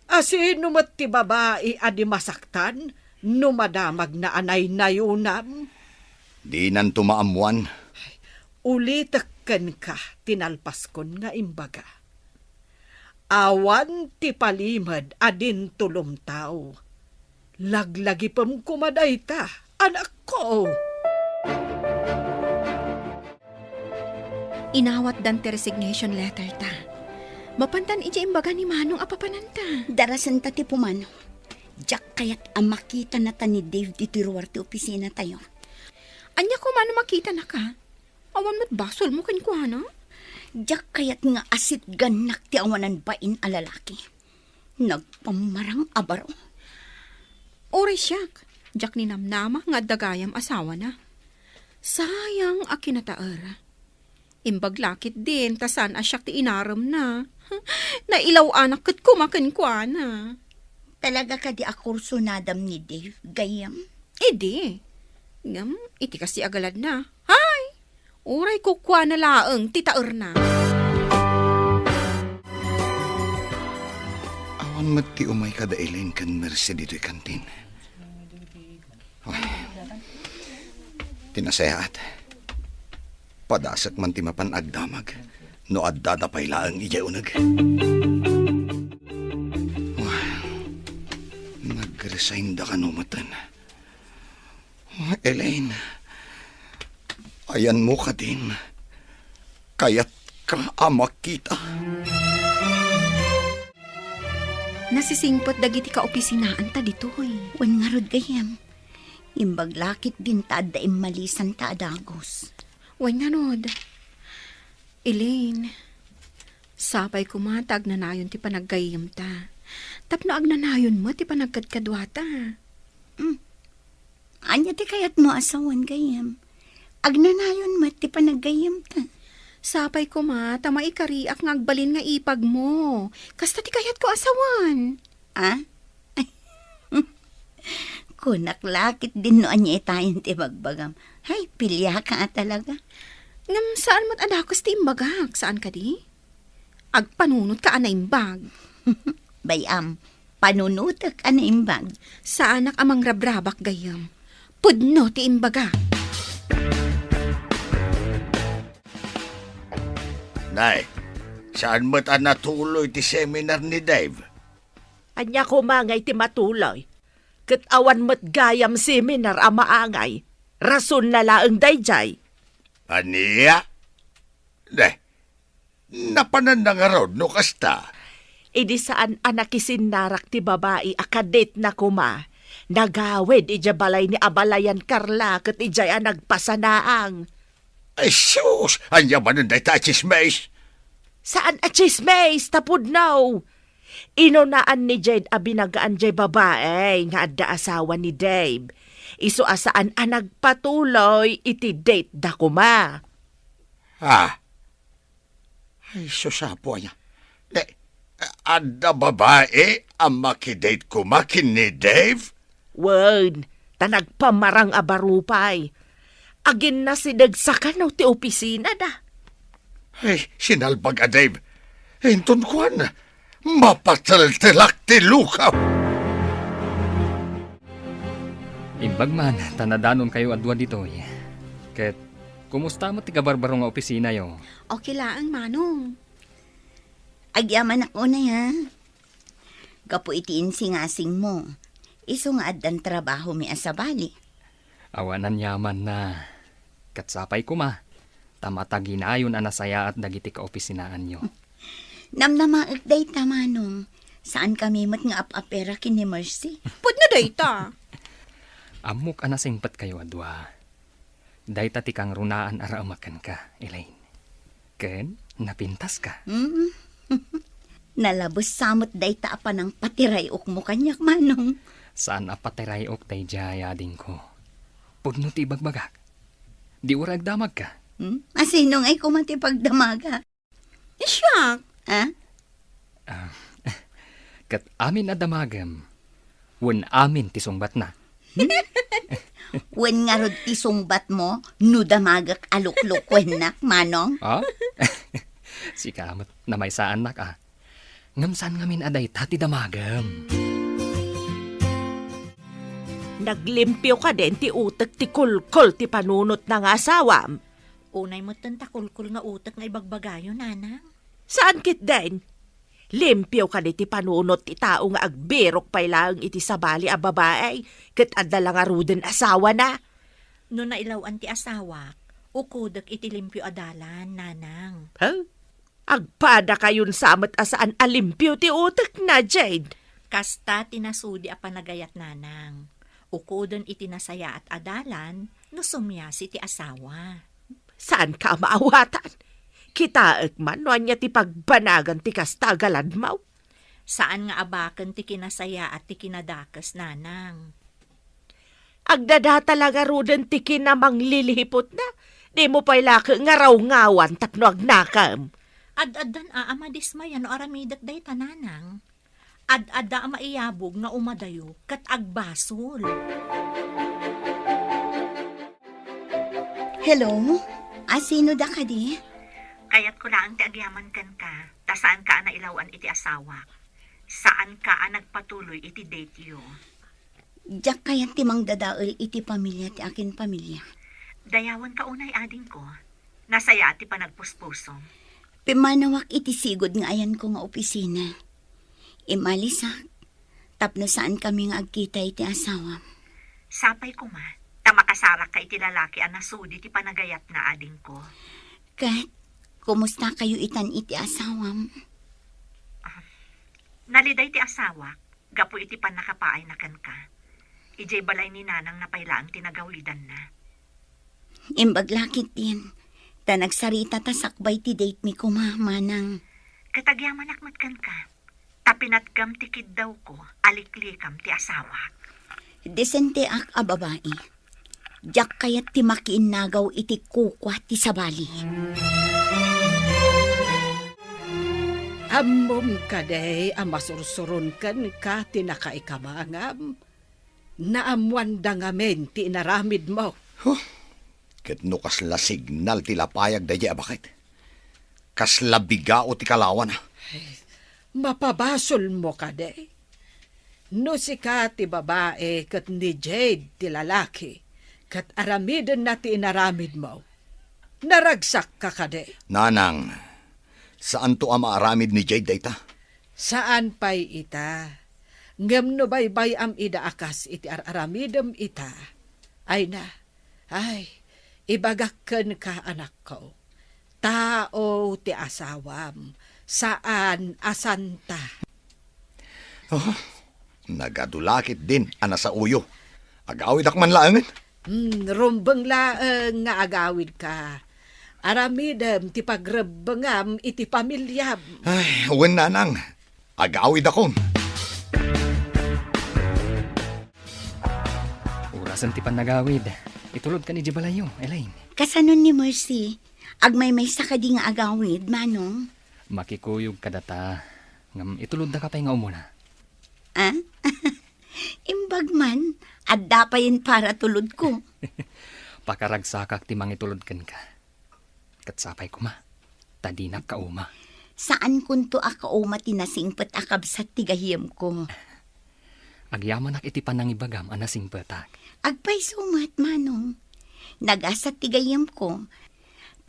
asino mo't ti babae adi masaktan, numadamag na anay nayunam. Di nan tumaamuan. Ulitakan ka, tinalpas kon nga imbaga. Awan ti palimad adin tulumtaw. Laglagi pam kumaday ta, anak ko. Inawat dan ti resignation letter ta. Mapantan iti imbaga ni Manong apapananta. Darasan ta ti pumano. Jack kayat ang makita na ta ni Dave dito ruwar ti opisina tayo. Anya ko man makita na ka. Awan mo't basol mo kankwana. Jack kayat nga asit ganak ti awanan bain a lalaki. Nagpamarang abaro. Oray siyak. Jack ni namnama nga dagayam asawa na. Sayang a kinataar. Imbag lakit din, tasan asyak ti inaram na. Nailaw anak kat kumakan kwa na. Talaga ka di akurso nadam ni Dave, gayam? Edi. Ngam, iti kasi agalad na. Hay! Uray ko kwa na laeng, titaer na. Awan mati umay kada Elaine kan mercy dito'y kantin. Ay, tinasayaat. Padasak man ti mapan agdamag, no addada pay laang ijay unag. Nag-resign da ka numatan. Elaine, ayan mo ka din. Kaya't ka amak kita. Nasisingpot dagiti ka opisinaan ta ditoy. Wan nga rod gayam. Imbag lakit din ta adda malisan ta adagos. Wan nga nod. Elaine, sapay kumatag na nayon ti panaggayam ta. Tapno agnanayon mo ti panagkadkadwata. Anya ti kayat mo asawan gayam. Agnanayon mo ti panaggayam ta. Sapay ko tama ikariak nga agbalin nga ipag mo. Kasta ti kayat ko asawan. Ah? Kunak lakit din no anya itayin ti bagbagam. Hay, pilya ka talaga. Ngam saan mo't adakos ti imbagak? Saan ka di? Agpanunot ka ana imbag. Bayam, panunutak ana imbag. Sa anak amang rabrabak gayam. Pudno ti imbaga. Nay, saan mo't natuloy ti seminar ni Dave? Anya ko mangay ti matuloy. Kat awan mo't gayam seminar a maangay. Rason na laeng dayjay. Aniya? Napanan na nga raw no kasta. Idi saan anakisin narak ti babae akadet na kuma. Nagawid ija balay ni Abalayan Carla kat ijay nagpasanaang. Ay sus, anya manan day ta chismes. Saan a chismes tapod now? Inunaan ni Jade a binagaan jay babae nga adda asawa ni Dave. Iso asaan a nagpatuloy iti date da kuma. Ha? Ay susapo niya. Adda babae ang makidate ko makin ni Dave? Wen, ta nagpamarang abarupay. Agin na si dagsakan no ti opisina da. Ay, sinalbag a Dave. Hinton kuan, mapataltilak ti lukaw. Imbag man, tanadanon kayo adwa ditoy. Ket, kumusta mo ti kabarbaro nga opisina yo? Okay laang Manong. Agyaman ako na ya. Gapo itiin singasing mo. Iso nga addan trabaho mi asabali. Awanan yaman na. Katsapay ko tamataginayon anasaya at dagiti ka opisinaan nyo. Namnamaag day tamanong. Saan kami mat nga apapera kin ni Mercy? Pud na dayta. Amok anasingpat kayo adwa. Dayta ti kang runaan araamakan ka, Elaine. Ken, napintas ka. Nalabos samot dayta apa ng patirayok mo kanyak Manong. Saan apatirayok tay jaya din ko. Pudno ti bagbagak. Di urag damag ka. Asinong ay kumatipagdamaga? Siyak. Ha? Kat amin na damagam. Wen amin ti sungbat na. Wen nga rod ti sungbat mo, nudamagak aluklukwen nak, manong. Ah? Si kamot na may saan nak Ngamsan ngamin aday tati damagam. Naglimpyo ka din ti utek ti kulkol ti panunot ng asawam. Unay mo takulkul nga utak nga ibagbagayo, nanang. Saan kit din? Limpyo ka ti panunot ti tao nga agbirok pay lang iti sabali a babae, ket adala nga ruden asawa na. No nailawan ti asawak, ukudak iti limpyo adalan, nanang. Huh? Agpada kayon samet asaan alimpyo ti utek na, Jade. Kasta tinasudi a panagayat, nanang. Ukudan iti nasaya at adalan, no sumyasi ti asawa. Saan ka maawatan? Kitaek man, no anya ti pagbanagan ti kastagalan mo. Saan nga abaken ti kinasaya at ti kinadakas, nanang? Agdada talaga ruden ti kinamang lilihipot na. Di mo pa'y laki nga raw ngawan tapno agnakam. Ad-adan ama dismaya no aramidak day tananang. Ad-ada maiyabog nga umadayo kat agbasol. Hello? Sino da ka di? Kayat ko lang ti agyaman kan ka, ta saan ka nailawan iti asawa? Saan ka nagpatuloy iti date yo? Diyak kayat timang dadaol iti pamilya ti akin pamilya. Dayawan ka unay ading ko, nasaya ti panagpuspusom. Pimanawak iti sigod nga ayan ko nga opisina. Imalisak, tapno saan kami nga agkita iti asawa. Sapay ko ma, ta makasarak ka iti lalaki anasudi ti panagayat na ading ko. Kat, kumusta kayo itan iti asawam? Naliday ti asawa, gapo iti panakapaay na kan ka. Ijay balay ni nanang napailaang tinagawidan na. Imbaglakit din. Ta nagsarita ta sakbay ti date mi kumamanang. Katagyaman akmat kan ka. Tapinatgam ti kid daw ko, aliklikam ti asawa. Desente ak a babae. Diyak kayat ti makiinnagaw iti kukwa ti sabali. Amom kaday amasursuron kan ka tinakaikamangam. Naamwanda ngamen ti inaramid mo. Ket no kasla signal ti lapayag da bakit? Kasla bigao ti kalawan. Mapabasol mo kaday. No si ka ti babae kat ni Jade ti lalaki. Kat aramidin na ti inaramid mo. Naragsak ka kaday. Nanang, saan to ang maaramid ni Jade dayta? Saan pa'y ita? Ngem no baybay am ida akas iti aramidem ita. Ay na, ay, ibagakken ka anak ko. Tao ti asawam, saan asanta. Oh, nagadulakit din ana sa uyo. Agawid akman laangan. Rumbeng laeng nga agawid ka. Aramidem ti pagrebengam iti pamilyam. Ay, uwan nanang. Agawid akong. Urasan ti panagawid. Itulod ka ni Jibalayo, Elaine. Kasanon ni Mercy, agmay-may sa kadi nga agawid, manong. Makikuyog ka data. Ngam itulod na ka pa nga umuna. Imbag man, adda pa yun para tulod ko. Pakaragsakak ti mangitulod kan ka. Katsapay ko ma. Tadinak ka uma. Saan kunto ako uma tinasingpet akab sa tigahiyam ko? Agyaman iti panangibagam anasing petak. Agpay sumat, manong. Nagasa tigayam ko.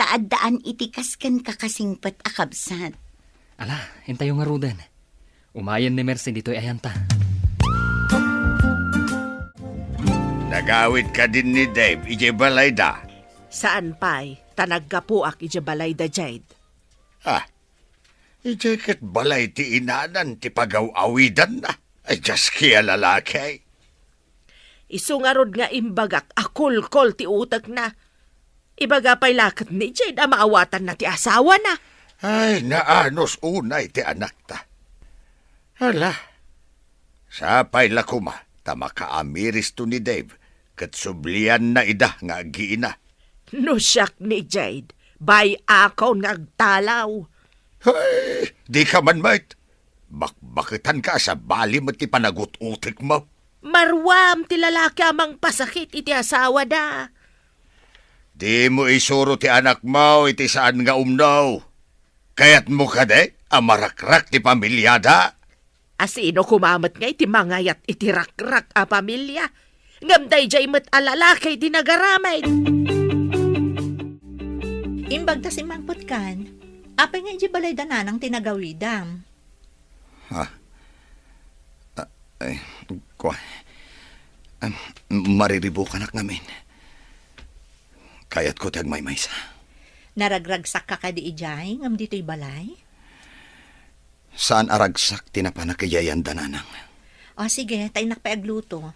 Taaddaan itikaskan kakasingpet akabsat. Ala, hintayo nga rudan. Umayan ni Mercy dito'y ayanta. Nagawid ka din ni Dave, ije balayda. Saan pa'y tanaggapuak ije balay da Jade? Ije ket balay ti inanan ti pagaw-awidan na. Ay, just kaya lalaki. Isungarod nga imbagak akul-kol ti utak na. Ibaga pa'y lakat ni Jade maawatan na ti asawa na. Ay, naanos unay ti anak ta. Hala, sapay lakuma, ta makaamiris to ni Dave, kat sublian na ida nga agiina. No siyak ni Jade, bay ako ngagtalaw. Ay, di ka man mait. Bakbakitan ka sa bali mo ti panagut-utik mo. Marwam ti lalaki amang pasakit iti asawa da. Di mo isuro ti anak mo iti saan nga umnaw. Kayat mo kade, amarakrak ti pamilyada. Asino kumamat nga iti mangayat iti rakrak a pamilya. Ngamday jay met alalaki di nagaramay. Imbag ta si Mangput kan, apay nga iji balay dananang tinagawidam. Mariribukanak namin. Kayat ko tag maymaysa. Naragragsak ka ka di ijay, ngam dito'y balay? Saan aragsak tinapanakiyayan dananang? O sige, tayo nakpaagluto.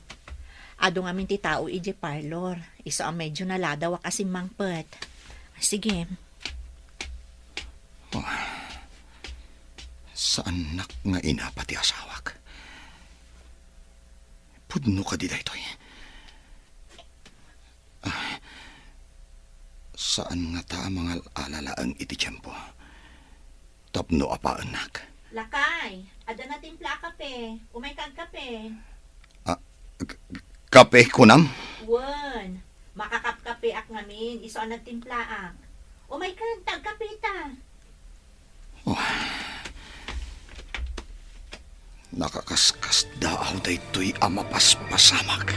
Ado nga ti tao iji parlor. Iso ang medyo naladawak asim Mangput. Sige. Saan nak nga inapati asawak? Pudno ka di daytoy. Saan nga ta mga alalaang iti tiyempo? Tapno apaan nak. Lakay, ada na timpla kape. Umay kag kape. Kape kunam? Wan, makakapkape ak ngamin. Iso ang nagtimpla ak. Umay kag tag kape ta. Nakakaskas daaw daytoy amapaspasamak.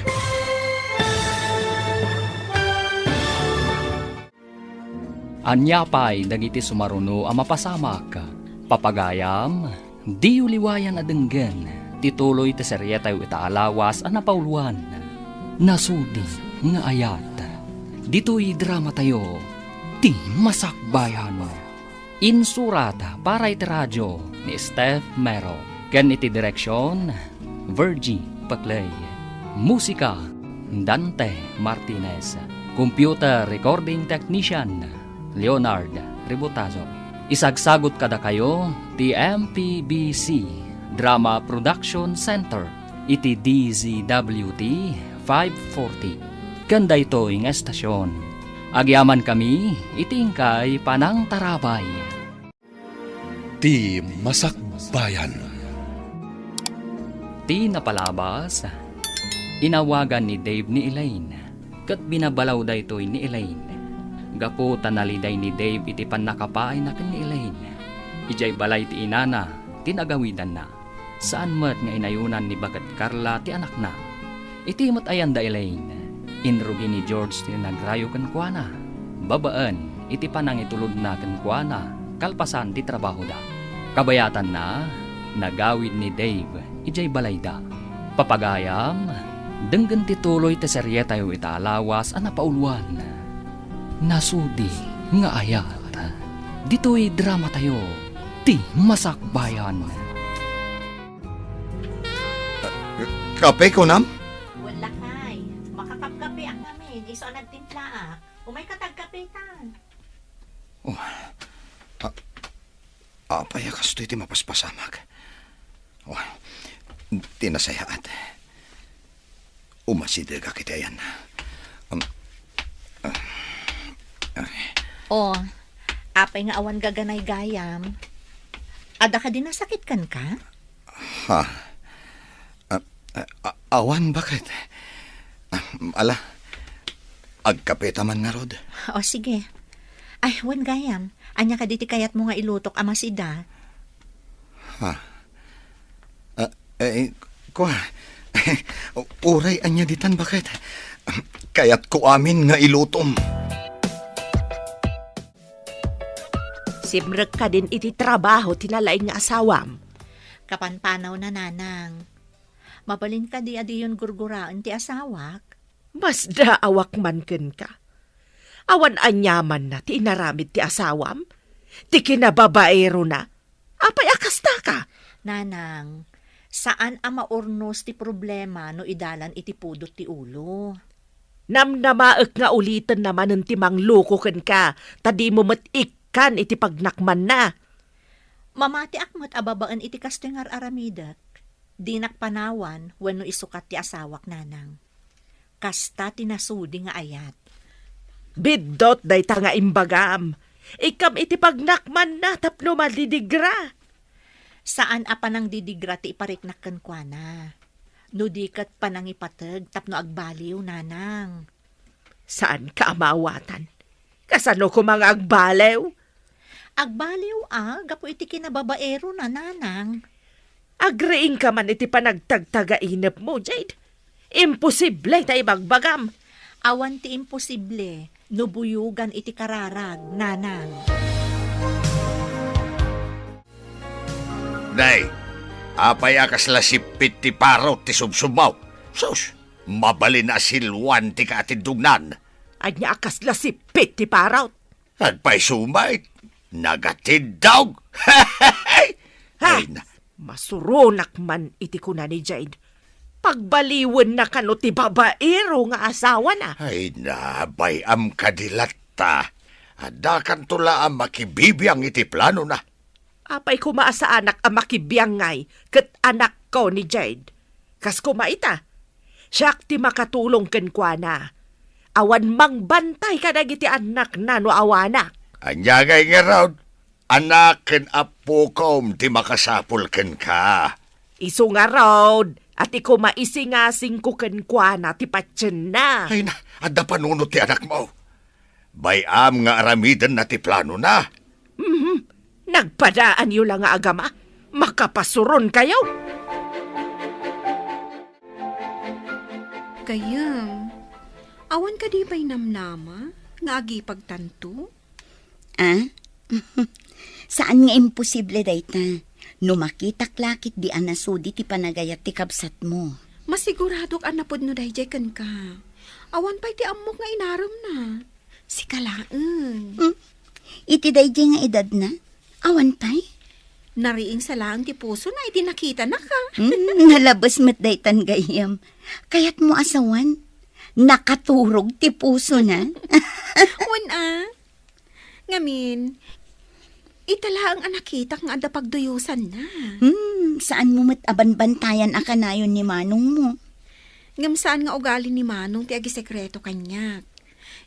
Anyapay dagiti sumaruno ang mapasamak. Papagayam, di uliwayan adenggen. Tituloy ti seryeta yu itaalawas ang napauluan. Nasudi nga ayat. Dito'y drama tayo. Ti Masakbayan. Insurata para iti radyo ni Steph Mero. Ken iti direksyon, Virgie Paclay. Musika, Dante Martinez. Computer recording technician, Leonard Ributazo. Isagsagot kada kayo, ti MPBC Drama Production Center, iti DZWT 540. Kanda ito ing estasyon. Agyaman kami, itingkay panang tarabay. Ti Masakbayan. Ti napalabas, inawagan ni Dave ni Elaine, kat binabalaw da ito'y ni Elaine. Gapo tanaliday ni Dave iti panakapay na ken ni Elaine. Ijay balay ti inana, tinagawidan na. Saan mat nga inayunan ni Bagat Carla ti anak na. Iti mat ayan da Elaine. Inrugi ni George ti nagrayo ken kuana. Babaan, iti panang itulod na ken kuana, kalpasan ti trabaho da. Kabayatan na, nagawid ni Dave, ijay balay da. Papagayam, denggen ti tuloy ti seryeta yu itaalawas ang napauluan. Nasudi nga ayat. Dito'y drama tayo, ti Masakbayan. Kape kunam? Wala kay. Makakapkape ak namin. Iso ang nagtimpla ak. Umay katag kape ta. Apaya kastoy ti mapaspasamag. Tinasayaat. Umasidega kita yan. Apay nga awan gaganay gayam. Ada ka din nasakit kan ka? Awan bakit? Ala, agkapeta man nga rod. O sige. Ay, wan gayam. Anya ka diti kayat mo nga ilutok amasida. Kuha. Uray anya ditan bakit? Kayat ko amin nga ilutom. Simrek ka din iti trabaho tinalay nga asawam. Kapanpanaw na nanang. Mabalin ka di adiyon gurguraan ti asawak. Mas daawak man ken ka. Awan anyaman na ti inaramid ti asawam. Ti kinababaero na. Apay akasta ka. Nanang, saan ang maurnos ti problema no idalan iti pudot ti ulo? Namnamaek nga ulitin naman ng timang loko ken ka. Tadi mo kan iti pagnakman na. Mamati akmat ababaan iti kastengar aramidak. Di nakpanawan wenno isukat ti asawak nanang. Kasta tinasudi nga ayat. Biddot day ta nga imbagam. Ikam iti pagnakman na tapno madidigra. Saan apa nang didigra ti ipariknakkan kwa na? No di kat panangipatag tapno agbaliw, nanang. Saan ka amawatan? Kasano ko mga agbalew? Agbaliw gapo iti kinababaero na, nanang. Agreing ka man iti panagtagtaga-inap mo, Jade. Imposible tayo bagbagam. Awan ti imposible, no buyugan iti kararag, nanang. Nay, apay akas la sipit ti parot ti subsumaw. Sus, mabali na silwan ti katindugnan. At niya akas lasipit ti paraw. At pa'y sumay, nagatindog. Ha? Ay, na, Masurunak man iti kuna ni Jade. Pagbaliwan na kano ti babaero nga asawa na. ay nabayam kadilata. Adakan tula ang makibibiyang iti plano na. Apay kuma sa anak ang makibiyangay kat anak ko ni Jade. Kas kumaita. Siyak ti makatulong ken kwa na. Awan mang bantay ka iti anak na no awanak. Anyagay nga raw, anak ken apo kom ti makasapul ken ka. Isu nga road at iko maisingasing ko ken kwa na ti patsen na. Ay na, adda panunot ti anak mo. Bayam nga aramidan na ti plano na. Nagpadaan yu lang nga agama. Makapasuron kayo. Kayang, awan ka di ba'y namnama? Nga agi pagtanto? Saan nga imposible dayta? No makitak lakit di anasudi ti panagayat ti kabsat mo. Masiguradok anapod no dayjay kan ka. Awan pa'y ti amok nga inaram na. Si kalaang. Iti dayjay nga edad na? Awan pa'y? Nariing sa laang ti puso na iti nakita na ka. Nalabas mat daytan gayam. Kayat mo asawan? Nakaturog ti puso na? Wan Ngamin, itala ang anakita nga ada pagduyusan na. Saan mo mat abanbantayan akanayon ni manong mo? Ngam saan nga ugali ni Manong ti agi sekreto kanyak.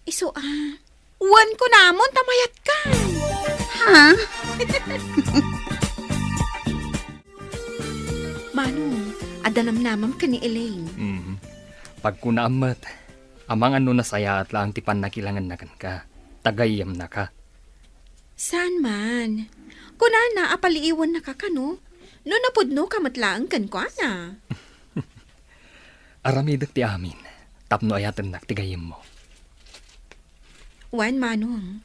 Iso wan ko namon tamayat ka. Ha? Manong, adanam namam ka ni Elaine. Pag kunaamat, amang ano nasaya at lang tipan na kilangan na ka. Tagayam na ka. Saan man? Kunana, apaliiwan na kakano? No napudno kamatlaang kan ko na. Aramidak ti amin. Tapno ayatan nagtigayim mo. Wan, Manong.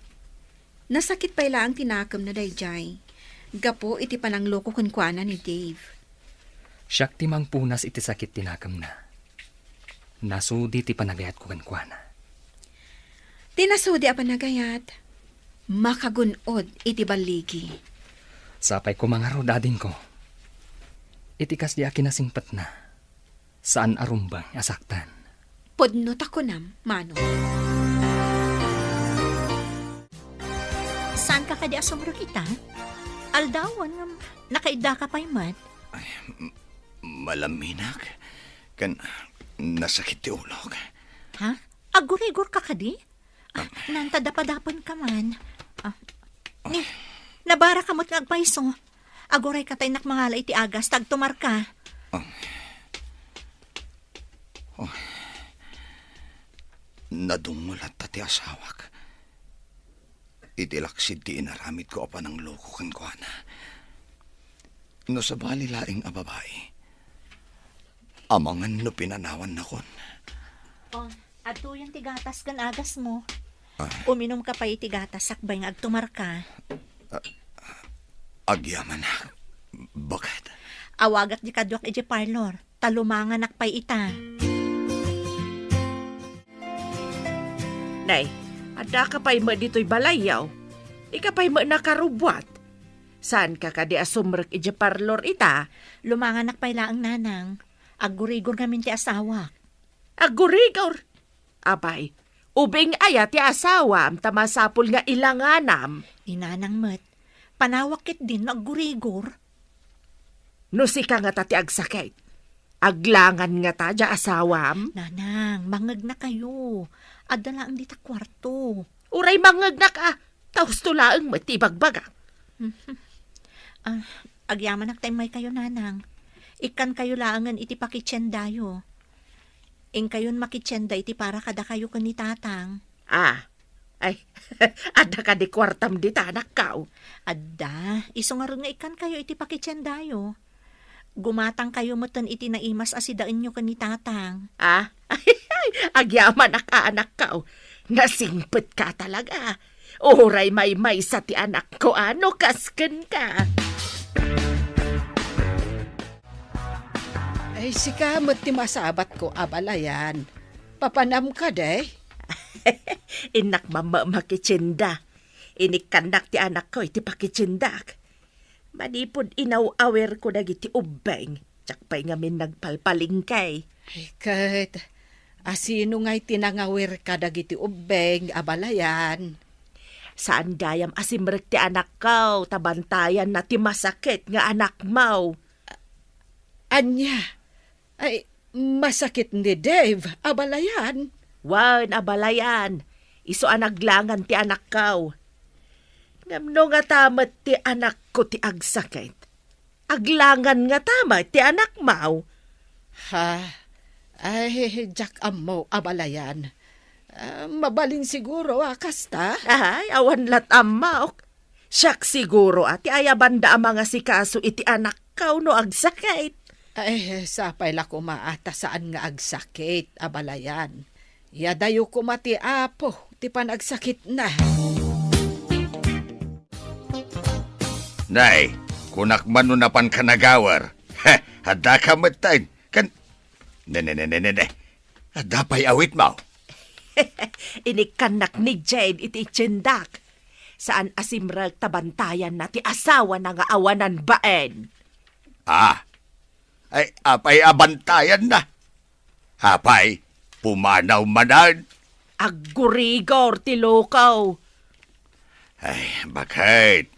Nasakit pa ila ang tinakam na dayjay. Gapo iti panangloko kan ko ni Dave. Siyak ti mang punas iti sakit tinakam na. Nasudi ti panagayat ko kankwana. Tinasudi a panagayat. Makagunod iti baligi. Sapay ko mga rodadin ko. Itikas di akin nasingpat na. Saan arumbang asaktan? Podno tako nam, Manong. Saan ka kadi asumro kita? Aldawan nga nakaida ka pa'y mat. Malaminak. Kan nasakit ti ulog. Ha? Agurigor ka kadi? Nantadapadapan ka man. Nabara ka mo't ngagpaiso. Aguray ka tayo nakmangala iti agas, tagtumar ka. Nadungulat ta ti asawak. Itilaksid ti inaramid ko pa ng loko kan ko na. No sa bali laing ababae. Amangan no pinanawan na kon. Ato yung tigatas kan agas mo. Uminom ka pa itigatas, sakbay nga agtumar ka. Agyaman na. Bakit? Awagat di kadwak iti parlor. Talumangan nakpay ita. Nay, ada ka pa'y mo dito'y balayaw. Ika pa'y mo nakarubwat. Saan ka kadi asumrek iti parlor ita? Lumangan nakpay laang nanang. Agurigor ngamin ti asawa. Agurigor. Abay, ubing aya ti asawa am tamasapul nga ilanganam. Inanang met. Panawakit din agurigor. No si ka nga tati agsakit. Aglangan nga ta dya asawam. Nanang, mangag na kayo. Adala ang dita kwarto. Uray mangag na ka. Taos tulaang matibagbaga. Agyaman may kayo, nanang. Ikan kayo laangan iti pakitsendayo. Ing kayon makitsenda iti para kada kayo kan ni tatang. Ay, ada ka di kwartam di tanak kao. Adda, iso nga ron nga ikan kayo iti pakitsendayo. Gumatang kayo matan iti naimas asidaan nyo kan ni tatang. Agyaman anak kao. Nasingpet ka talaga. Oray may sa ti anak ko, ano kasken ka. Ay, sikamot ti masabat ko, abalayan. Papanam ka, day. Inak mama makitsinda. Inikanak ti anak ko, iti pakitsindak. Manipod inaw-awer ko dagiti ubeng. Tsakpay ngamin nagpalpalingkay. Ay, kahit asino nga'y tinangawir ka dagiti ubeng, abalayan. Saan dayam asimrek ti anak ko, tabantayan na ti masakit nga anak mau. Anya, ay, masakit ni Dave, abalayan. Wan, abalayan. Iso anaglangan ti anak ko. Ngamno nga tamat ti anak ko ti agsakit. Aglangan nga tamat ti anak mau. Ay, Jack Amo, abalayan. Mabalin siguro, kasta? Ay, awan latam mau. Siyak siguro ati ayabanda ang mga sikaso iti anak ko no agsakit. Ay, sapay la kumaata saan nga agsakit, abalayan. Yadayo kumati apo, ti panagsakit na. Nay, kunak man napan ka nagawar. Hada ka matain. Ne. Hada pa'y awit mo. Inikanak ni Jade iti tsindak. Saan asimrag tabantayan na ti asawa na nga awanan baen. Ay apay abantayan na. Hapay, pumanaw manan. Aggurigor ti lokaw. Ay, bakit?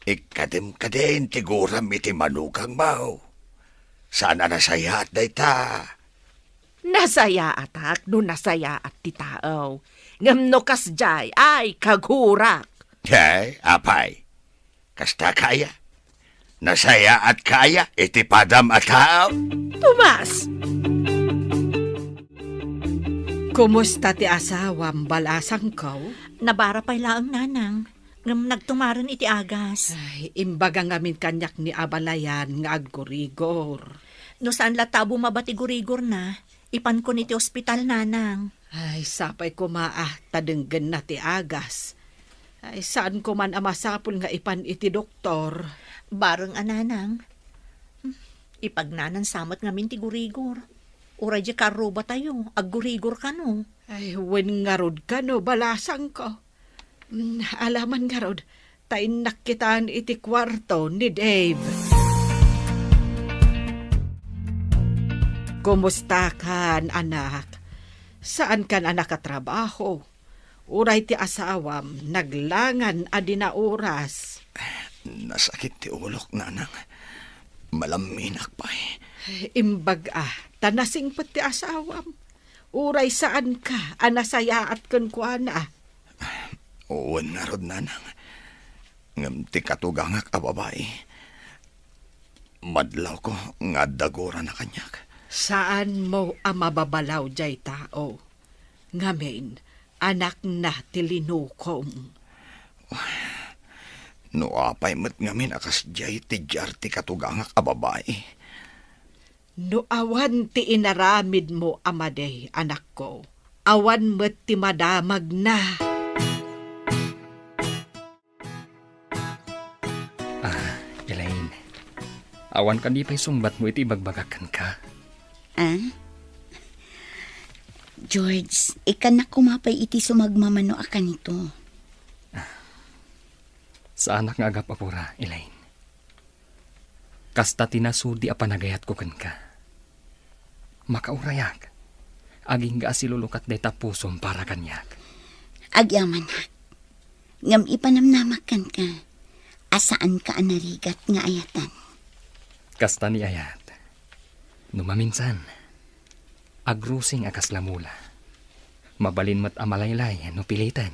Ikadim-kadin tiguram iti manukang mau. Sana nasaya at dayta. Nasaya atak no nasaya at ti tao. Ngamno kasjay ay kagurak. Ay, apay. Kasta kaya. Nasaya at kaya iti padam at tao. Tumas! Kumusta ti asawam balasang ko? Nabara pa'y laang nanang. Ngam nagtumaran iti agas. Ay, imbaga ngamin kanyak ni abalayan nga aggurigor. No saan latabo mabati gurigor na, ipan ko niti ospital nanang. Ay, sapay ko tadenggen na ti agas. Ay, saan ko man amasapul nga ipan iti doktor. Bareng ananang. Ipagnanan samot ngamin ti gurigor. Uray di karuba tayo, aggurigor ka no. Ay, wen nga rod ka no, balasang ko. Alaman nga rod, tain nakitaan iti kwarto ni Dave. Kumusta kan, anak? Saan kan anak katrabaho? Uray ti asawam, naglangan adina oras. Nasakit ti ulok, nanang. Malaminak pa Imbag tanasing pati asawam. Uray saan ka, anasayaat kan kuana. Uwan nga rod, nanang. Ngam ti katugangak a babae. Madlaw ko nga dagora na kanyak. Saan mo mababalaw jay tao? Ngamin, anak na tilinukom. No apay met ngamin akas jay ti jar ti katugangak a babae. No awan ti inaramid mo amaday, anak ko. Awan met ti madamag na. Elaine, awan ka di pa'y sumbat mo iti bagbagakan ka. George, ikan na kumapay iti sumagmamano akan ito. Sa anak nga agapapura, Elaine. Kasta tinasudi a panagayat ko kan ka. Makaurayak. Aging ga asilulukat day tapusom para kanyak. Agyaman na. Ngam ipanamnamakan ka. Asaan ka anarigat nga ayatan. Kasta ni Ayat. Numaminsan. Agrusing akas lamula. Mabalin mat amalaylay no pilitan.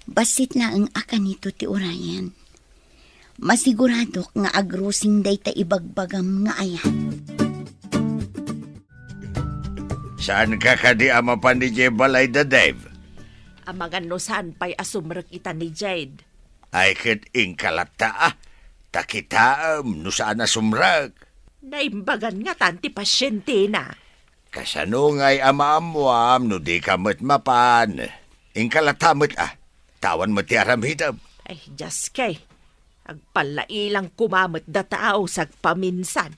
Basit na ang akan ito ti urayan. Masigurado nga agrusing day ta ibagbagam nga ayat. Saan ka kadi amapan ni Balay da Dave? Amangan no saan pa'y asumrek ita ni Jade. Ay kat inkalata takitaam no saan na sumrag. Naimbagan nga tanti pasyente na. Kasano nga'y amaamuam no di ka mapan. Inkalatamot tawan mo ti aramhidam. Ay, just kay. Agpalailang kumamot da tao sa paminsan.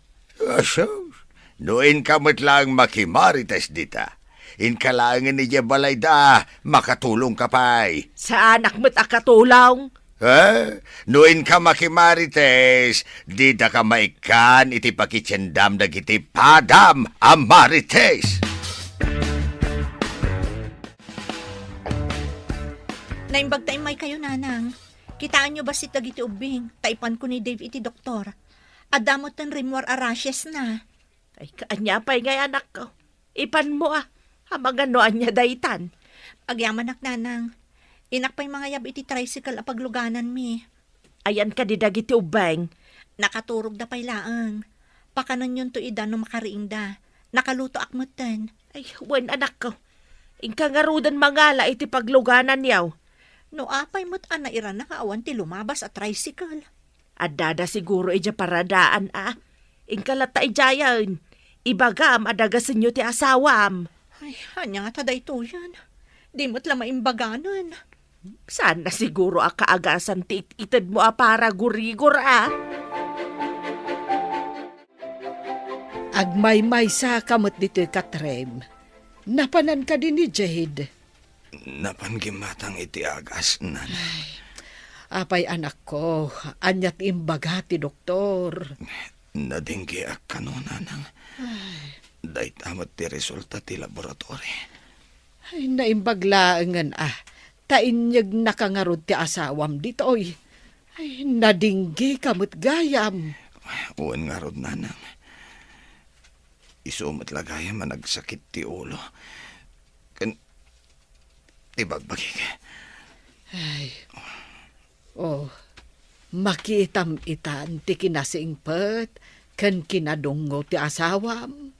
Aso, noin kamot lang makimarites dita. Inkalangan ni Balay da, makatulong ka pa'y. Sa anak mo't akatulaw. Noin ka makimarites, di da ka maikan iti pakitsendam dagiti padam amarites. Naimbag tayo may kayo, nanang. Kitaan nyo ba si Tagiti Ubing? Taipan ko ni Dave iti doktor. Adamot ng rimwar arashes na. Ay, kaanya pa'y ngay anak ko. Ipan mo Hamaganoan niya daytan. Agyaman ak, nanang. Inak pa'y mga yab iti tricycle apagluganan mi. Ayan ka di dagiti ubeng. Nakaturog da pa'y laang. Pakanan yun to ida no makariing da. Nakaluto akmutan. Ay, wan anak ko. Inkangarudan mangala iti pagluganan yaw. No apay mo't anairan na kaawan ti lumabas at tricycle. Adada siguro ija paradaan Inkalata ijayan. Ibagam adagasin nyo ti asawam. Ay, hanya nga taday to yan. Di mo't lama imbaganan. Sana siguro kaagasan ti itid mo para gurigor Agmay-may sa kamot dito katrem. Napanan ka din ni Jade. Napanggimatang iti agas, nanang. Apay anak ko, anyat imbaga ti doktor. Nadinggi ak kano, nanang. Day tamat ti resulta ti laboratory. Ay, naimbaglaangan Tainyag nakangarod ti asawam ditoy. Ay, nadinggi kamot gayam. Uwan nga rod, nanang. Isumat lagayam nagsakit ti ulo. Ibagbagi ka. Ay, makitam itan ti kinasingpet kan kinadungo ti asawam.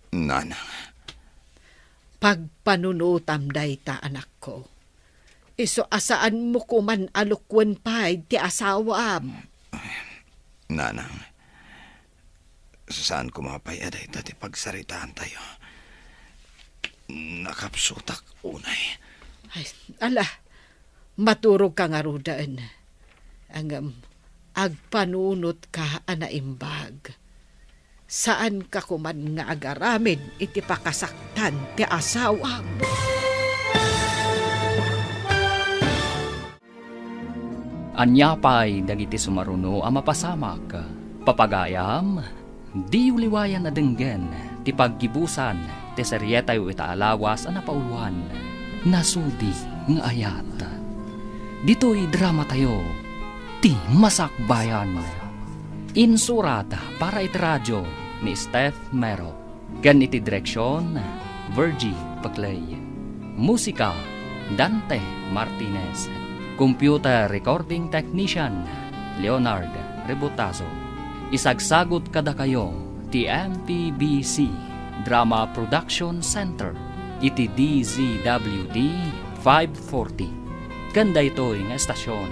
Nanang. Pagpanunutam dayta anak ko. Iso asaan mo kuman alukwan pa'y ti asawam. Nanang. Saan kumapay dayta ti pagsaritaan tayo? Nakapsutak unay. Ay, maturog ka nga rudaan. Ang agpanunot ka anaimbag. Saan ka kuman nga agaramin iti pakasaktan ti asawam. Anyapay dagiti sumaruno ang mapasamak. Papagayam, di uliwayan na denggen ti paggibusan ti seryetay itaalawas ang napauluan. Nasudi nga ayat. Dito'y drama tayo, ti Masakbayan. Insurata para iti radyo ni Steph Mero. Gan iti direksyon, Virgie Paclay. Musika, Dante Martinez. Computer recording technician, Leonard Rebutazo. Isagsagot kada kayo, ti MPBC Drama Production Center. Iti DZWD 540. Ganda ito'y nga estasyon.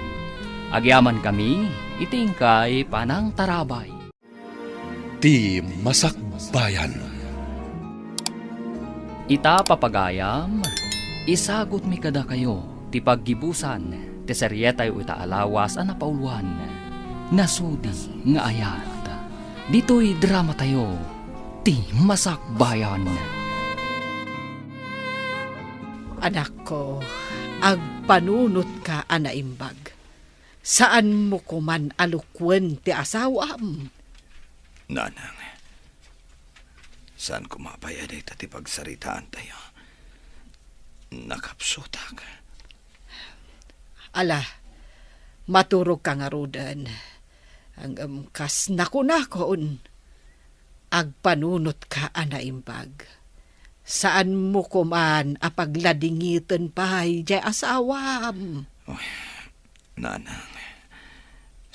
Agyaman kami, itingkay panang tarabay. Ti Masakbayan. Ita papagayam, isagot mi kada kayo, ti paggibusan, ti seryetay itaalawas ang napauluan. Nasudi nga ayat. Dito'y drama tayo, ti Masakbayan. Anak ko, agpanunot ka anaimbag. Saan mo kuman alukwen ti asawam? Nanang. Saan kumapay dayta ti pagsaritaan tayo? Nakapsutak. Maturog ka nga rudan. Ang kas nakunakon. Agpanunot ka anaimbag. Saan mo kuman apagladingitan pa'y jay asawam? Nanang.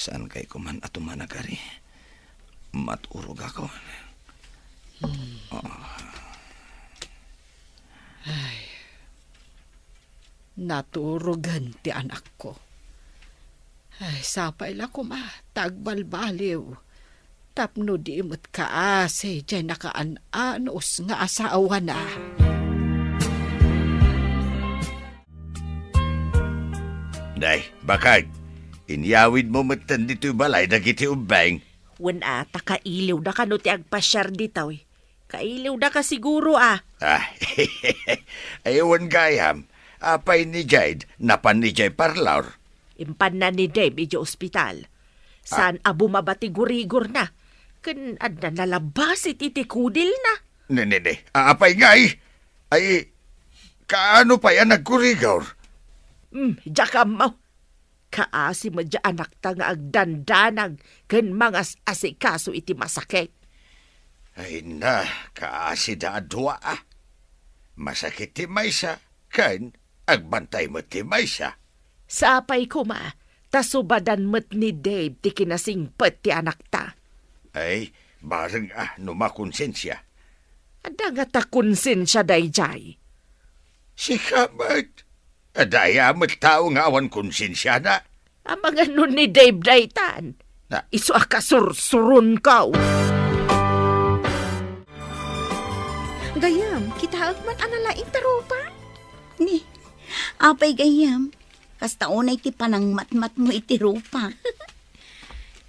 Saan kay kuman ato managari? Maturog ako. Naturugan ti anak ko. Ay, sapay la ko ma, tagbalbaliw. Tapno di mo't kaase, dyan nakaan-anos nga asawa na. Day, bakag. Inyawid mo matan dito balay dagiti ubeng. Wala, takailiw na ka no ti agpasyar ditaw eh. Kailiw na ka siguro ah. Ayawan gayam. Apay ni Jade, napan ni Jay Parlaur. Impan na ni Dave iji ospital. Saan abo mabatigurigor na. Kan adna nalabas iti kudil na. Nene, apay ngay. Ay, kaano pa yan nagkurigor? Diya mo. Kaasi mo dya anak ta nga agdandanag kan mga asikaso iti masakit. Ay na, kaasi da adwa ah. Masakit ti maysa, kan agbantay mo ti maysa. Sapay ko ma, tasubadan mo't ni Dave ti kinasingpet ti anak ta. Ay, bareng numakonsensya. Ada nga ta konsensya dayjay. Si Kamat. Adaya mo't tao nga awan konsensya na. Ang mga nun ni Dave daytan. Na, Isu akasursurun ka. Gayam, kita agman analaing tarupa. Ni, apay gayam. Kasta unay ti panang matmat mo iti rupa.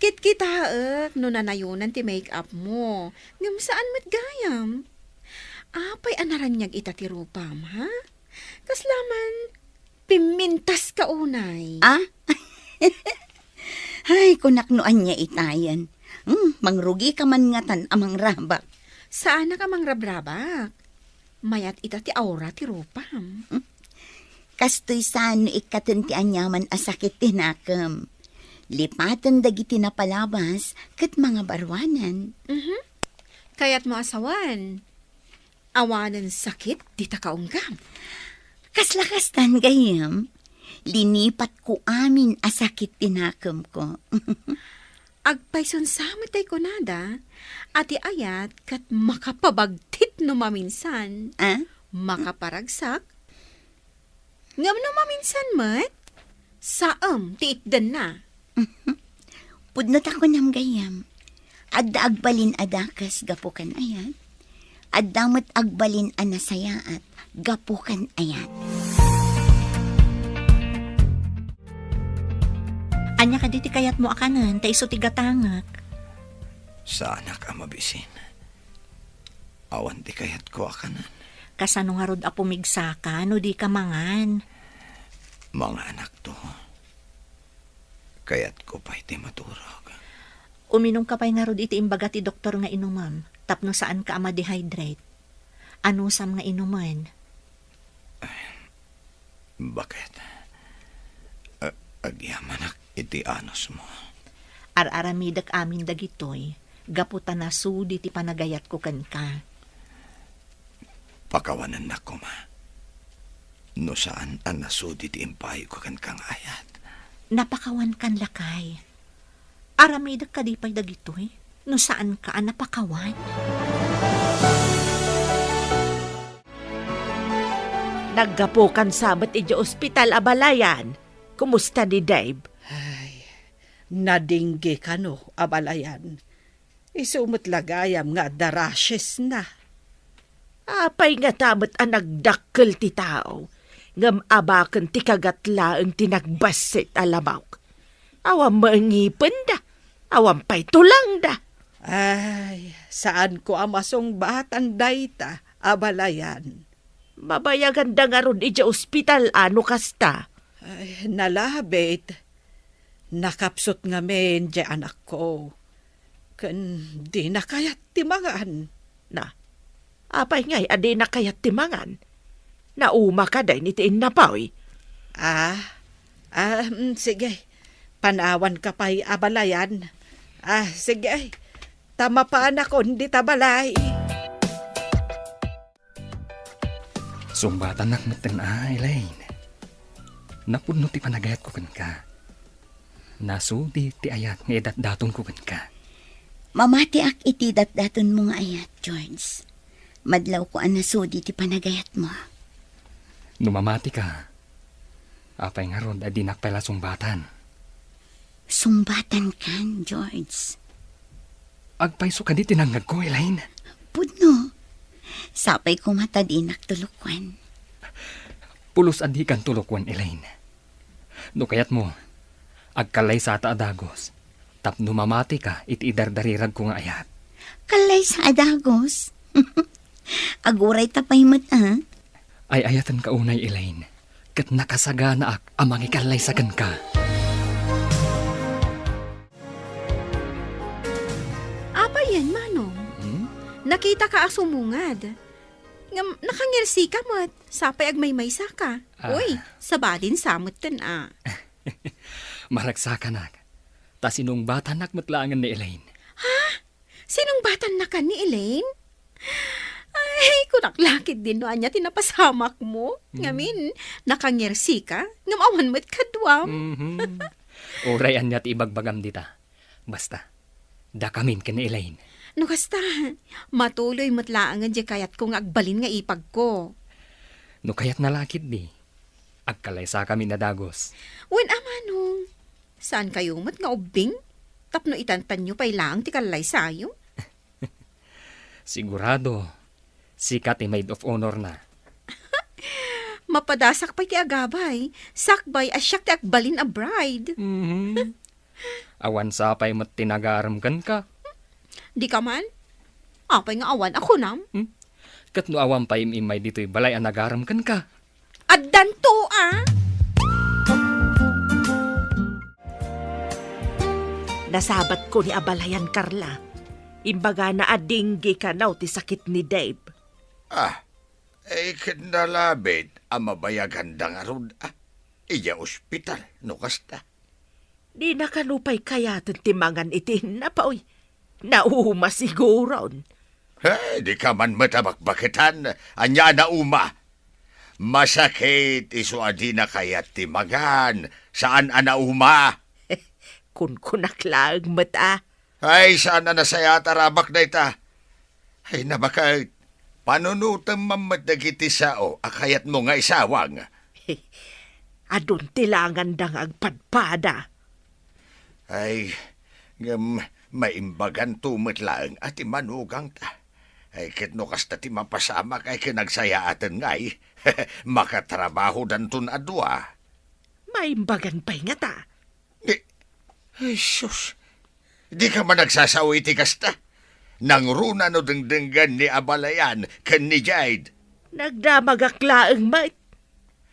Kit-kitaak no nanayunan ti make-up mo. Ngam saan mat gayam? Apay anaranyag ita ti rupam, ha? Kaslaman, pimintas ka unay. Ah? Ay, kunaknoan niya itayan. Mangrugi ka man ngatan amang rabak. Saan na ka mang rabrabak? Mayat ita ti aura ti rupam. Kastoy saan ikatan ti anyaman asakit tinakam. Lipatan dagiti na palabas kat mga barwanan. Kaya't mo asawan. Awanan sakit, di ta kaunggam. Kaslakastan gayam. Linipat ko amin asakit tinakam ko. Agpayson samatay ko nada, ati ayat kat makapabagtit no maminsan. Ah? Makaparagsak. Ngam no maminsan mat, saam tiitdan na. Pudnot ako nam gayam. Adda agbalin adakas gapukan ayat. Adda mo't agbalin anasayaat gapukan ayat. Anya ka diti kayat mo akanan, ta iso ti gatangak. Sa anak ang mabisin. Awan di kayat ko akanan. Kasano nga rod apumigsaka, no di ka mangan. Mga anak to. Kayat ko pa iti maturog. Uminom ka pa'y nga rod iti imbaga ti doktor nga inumam, tapno saan ka ma-dehydrate. Ano sam nga inuman? Bakit? Agyamanak iti anos mo. Ar-aramidak amin dagitoy, gaputan na sudi ti panagayat ko kan ka. Pakawanan na ko ma. No saan ang nasudi ti impayo ko kan kang ayat. Napakawan kan lakay. Aramidak ka di pa'y dagitoy, no saan ka napakawan? Naggapukan sabat iti ospital abalayan. Kumusta ni Dave? Ay, nadinggi ka no, abalayan. Isumot lagayam nga darashes na. Apay nga tamat ang nagdakkel ti tao. Ngam abakan ti kagatla ang tinagbasit alabawk. Awam maangipin da. Awam pa'y tulang da. Ay, saan ko amasong batan dayta, abalayan. Mabayagan da nga ron iti ospital ano kasta. Ay, nalabit. Nakapsot nga men di anak ko. Kan di na kayat timangan. Na, apay ngay adi na kayat timangan. Nauma ka day nitiin na paoy. Sige. Panawan ka pa'y abalayan. Sige. Tama pa anak ko, hindi tabalay. Sumbatan nak meten Elaine. Napuno ti panagayat ko kan ka. Nasudi ti ayat nga edat daton ko ka. Mamati ak iti datdaton mo nga ayat, George. Madlaw ko ang nasudi ti panagayat mo. Numamati ka. Apay nga ron, adinak pala sumbatan. Sumbatan kan, George. Agpaiso ka di tinanggag ko, Elaine. Pudno. Sapay ko matadinak tulukwan. Pulos adi kan tulokwan, Elaine. No kayat mo, agkalay sa adagos. Tapno mamati ka, iti idardarirag ko nga ayat. Kalay sa adagos. Aguray tapay mat, ah. Ay ayatan ka unay, Elaine. Kat nakasagana ak amang ikalay sa ka. Apa yan, Manong? Nakita ka asumungad. Nakangirsi ka mat. Sapay agmay-maysa ka. Uy, sabadin samot tan ah. Maragsa ka nak. Ta sinong bata nakmatlangan ni Elaine. Sinong batan na ka ni Elaine? Ay, kunaklakit din no anya tinapasamak mo. Ngamin, nakangirsi ka. Ngamawan mo't kadwam. Urayan niya ti ibagbagam dita. Basta, dakamin ka ni Elaine. No kasta, matuloy matlaangan di kayat kong agbalin nga ipag ko. No kayat nalakit di. Agkalay sa kami na dagos. Wen amanong, saan kayo mat nga ubing? Tapno itantan nyo pa'y lang ti kalay sayo? Sigurado, sikat ti maid of honor na. Mapadasak pa'y ti agabay, sakbay asyak ti agbalin a bride. Awan sapay mat tinagaram kan ka. Di ka man? Apay nga awan ako nam? Kat no awan pa imay dito'y balay ang nagaram kan ka. Addan to ah! Nasabat ko ni abalayan, Carla. Imbaga na adinggi ka naw ti sakit ni Dave. Kinalabit ang mabayagan da nga rod. Iya ospital, no kasta. Di nakanupay kaya timangan itin na pa, uy. Nauma siguro. Di ka man matabakbakitan, anya na uma. Masakit iso adi na kaya timagan, saan ana uma? Kun kunaklag mata. Ay, saan na nasaya tarabak na ita? Ay, nabakit. Panunutan mamadagiti sao, akayat mo nga isawang. Adun tilangan dang agpadpada. Ay, maimbagan tumitlaang at imanugang ta. Ay, kitno kasta ti mapasamak ay kinagsayaaten ngay. Makatrabaho dantun adwa. Maimbagan pa'y nga ta. Ay, sus. Di ka man nagsasawi ti kasta. Nang runa no dengdenggan ni abalayan ken ni Jade. Nagdamagaklaang mait.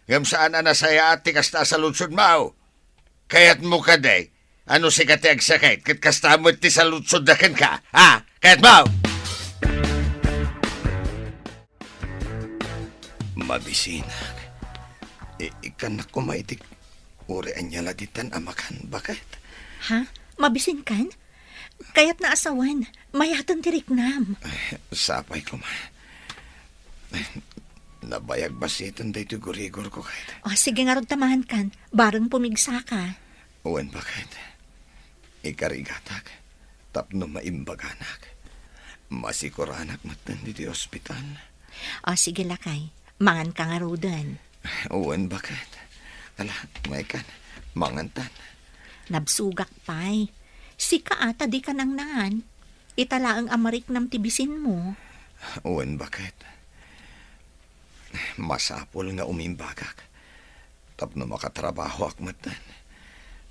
Ngam saan na nasaya at ti kasta sa lutsod mao. Kayat mo ka day. Ano si kati agsakit kat kasta mo ti sa lutsod na ken ka. Ha? Kayat mo! Mabisinak. Ikan na kumaitik. Uri anya laditan amakan. Bakit? Ha? Mabisin kan? Kaya't naasawan, mayatan tiriknam. Sapay ko ma. Nabayag basitan dito gurigor ko kahit. Sige nga ron tamahan kan, barang pumigsa ka. Uwan bakit? Ikarigatak, tapno maimbaganak. Masikuranak matan dito ospital. Sige lakay, mangan ka nga rodan. Uwan bakit? Ala, may kan, mangantan. Nabsugak pa'y. Si kaata di ka nang naan. Itala ang amarik nam tibisin mo. Uwan bakit? Masapol nga umimbagak. Tapno makatrabaho akmatan.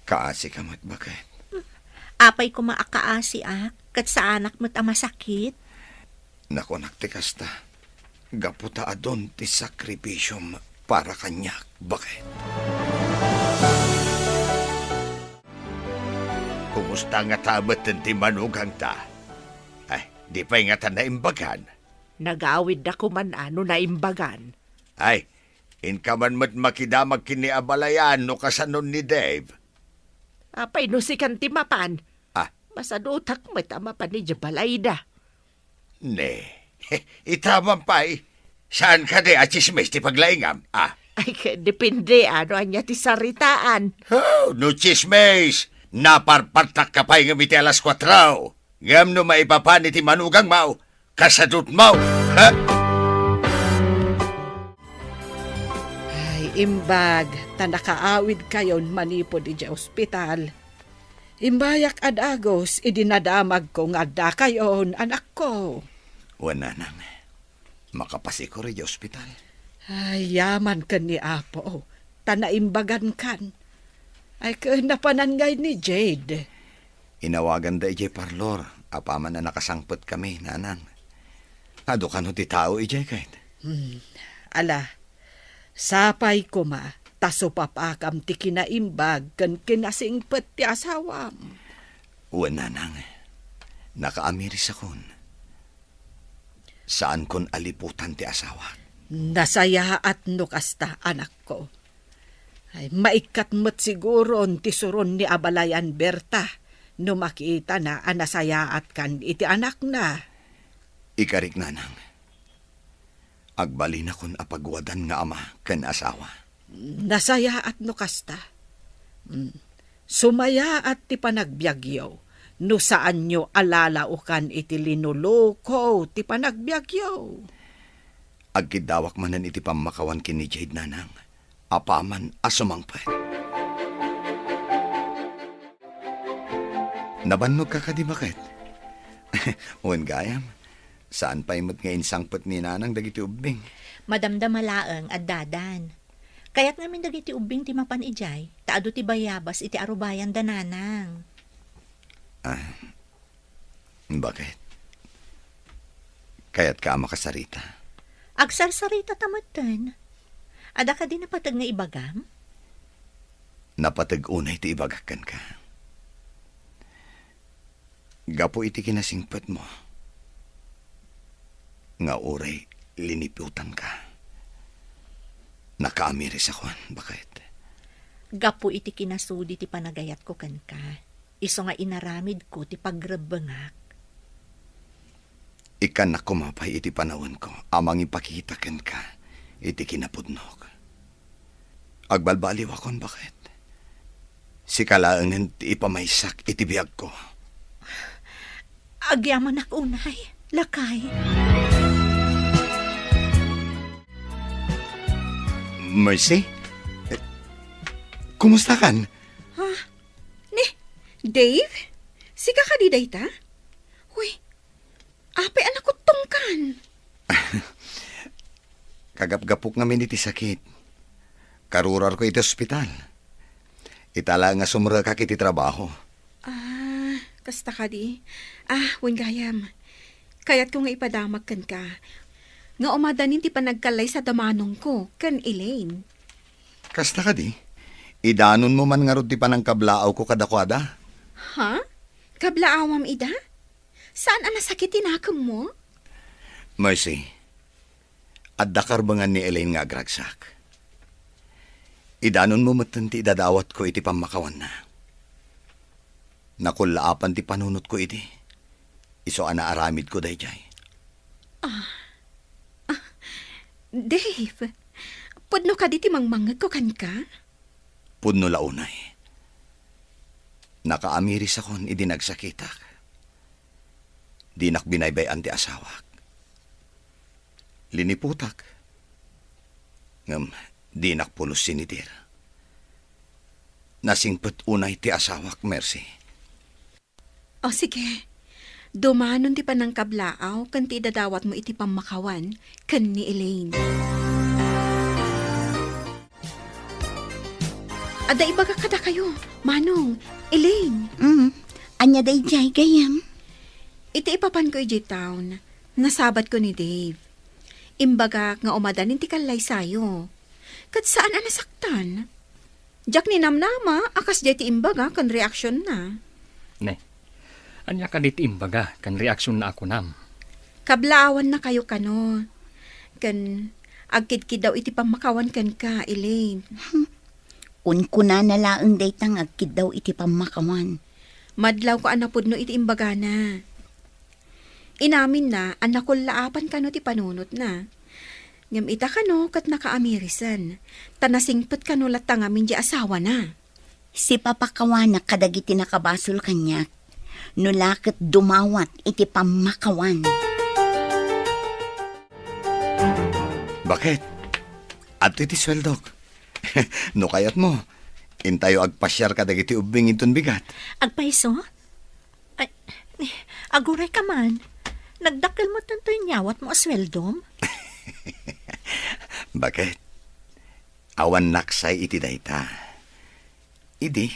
Kaasi ka mat bakit? Apay ko maakaasi kat sa anak mo't masakit. Naku naktikas ta. Gaputa adon ti sakripisyom para kanyak. Bakit? Kumusta nga tabat ti manugang ta? Ay, di pa nga ta naimbagan. Nagawid ako man ano na imbagan. Ay, inkaman mat makidamag kini abalayan no kasanon ni Dave. Apay no si kantimapan. Masadutak matamapan ni Jabalayda. Ne, itaman pa'y. Saan ka di achismis ti paglaingam? Ay, depende ano anya ti saritaan. Oh, no chismis. naparpatak ka pa'y nga iti alas 4. Ngam no maipapan iti manugang mau, kasadot mau, ha? Ay, imbag, ta nakaawid kayon manipod iti ospital. Imbayak adagos, idinadamag ko nga agda kayon, anak ko. Wala nang. Makapasi ko rin ospital. Ay, yaman ka ni Apo. Tanaimbagan kan. Ay, napanangay ni Jade. Inawagan da ijay parlor. Apaman na nakasangpot kami, nanang. Ado ka no ti tao ijay kahit. Ala, sapay ko ma. Taso papakam ti kinaimbag kan kinasingpet ti asawam. Wala nang. Nakaamiris akon. Saan kon aliputan ti asawa? Nasaya at nukasta, anak ko. Ay, maikat mo't siguro ti suron ni Abalayan Berta no makita na anasaya at kan iti anak na. Ikarik nanang. Agbali na kon apagwadan nga ama kan asawa. Nasaya at nukasta. Sumaya at ti panagbyagyaw no saan nyo alalaukan iti linuloko ti panagbyagyaw. Agkidawak manan iti pamakawan kini Jade nanang. Apaman asumangpet. Nabannog ka ka di bakit? Uwan gayam, saan pa imot nga insangpet ni nanang dagiti ubing? Madamdamalaeng at dadan. Kaya't ngamin dagiti ubing ti mapan ijay, taado ti bayabas iti arubayan dananang. Bakit? Kaya't ka makasarita. Agsarsarita tamatan. Ada ka din napatag nga ibagam? Napatag-unay ti ibagakan ka. Gapo iti kinasingpet mo. Nga oray, liniputan ka. Nakaamiris ako, bakit? Gapo iti kinasudi ti panagayat ko kan ka. Iso nga inaramid ko ti pagrebengak. Ikan na kumapay iti panahon ko, amang ipakita ken ka, iti kinapudnog. Agbalbaliw akon, bakit? Si kalaangan ti ipamaysak iti biyag ko. Agyaman ak unay, lakay. Mercy? Kumusta kan? Dave? Sika ka di dayta? Uy, apay anak ko tungkan. Kagap-gapok ngamin iti sakit. Karurar ko iti ospital. Itala nga sumra ka kiti trabaho. Kasta ka di. Wen gayam. Kaya't ko nga ipadamag kan ka. Nga umadanin ti panagkalay sa damanong ko, kan Elaine. Kasta ka di? Idanon mo man nga rod ti panangkablaaw ko kadakwada. Ha? Kablaawam ida? Saan ang nasakit tinakam mo? Mercy, at dakarbangan ni Elaine nga agragsak. Idanon mo matanti idadawat ko iti pamakawan na. Nakulaapan ti panunot ko iti. Iso ana aramid ko dayjay. Dave, pudno ka di ti mangmangag ko kan ka? Pudno launay. Nakaamiris akon idinagsakitak. Dinak binaybayan ti asawak. Liniputak. Ngam, dinak pulos sinitir. Nasingpet unay ti asawak, Mercy. O sige, dumanon ti panangkablaaw kan ti dadawat mo iti pamakawan kan ni Elaine. Ada ibaga kada kayo, Manong, Elaine. Anya day jay gayam. Iti ipapan ko iti town, nasabat ko ni Dave. Imbaga nga umadanin ti kalay sayo. Kat saan ang nasaktan? Jak ni namnama, akas jay ti imbaga kan reaksyon na. Ne, anya ka dit imbaga, kan reaksyon na ako nam. Kablaawan na kayo kano. Kan agkid-kid daw iti pamakawan kan ka, Elaine. Unkuna na laeng daytang agkid daw iti pamakawan. Madlaw ko anapod no iti imbaga na. Inamin na, anakol laapan kano ti panunot na. Ngam ita kano kat nakaamirisan. Tanasingpet kano latang amin di asawa na. Si papakawanak kadagiti nakabasol kanyak. Nulakit dumawat iti pamakawan. Bakit? At iti sweldok. No kayat mo, intayo agpasyar ka dagiti ubing inton bigat. Agpaiso? Ay, aguray ka man. Nagdakil mo tanto yung nyawat mo asweldom? Bakit? Awan naksay iti dayta. Idi,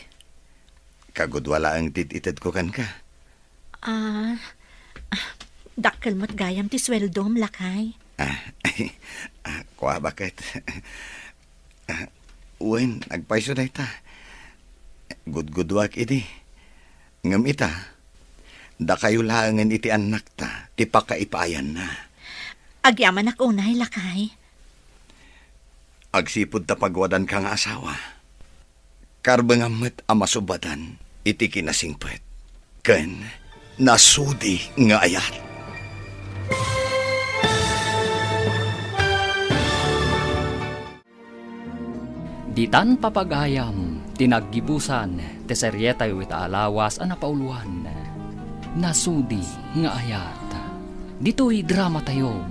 kagudwala ang tititad ko kan ka. Dakil mo't gayam ti sweldom, lakay. Kwa bakit? Uwin, nagpaiso dayta. Gudgudwag idi. Ngam ita, da kayo langan iti anak ta, ti pakaipayan na. Agyaman ak unay, lakay. Agsipod ta pagwadan ka nga asawa. Karbangamet amasubadan, iti kinasingpet. Ken, nasudi nga ayat. Ditan papagayam, tinaggibusan, teseryetay wita alawas ang napauluan. Nasudi nga ayat. Dito'y drama tayo,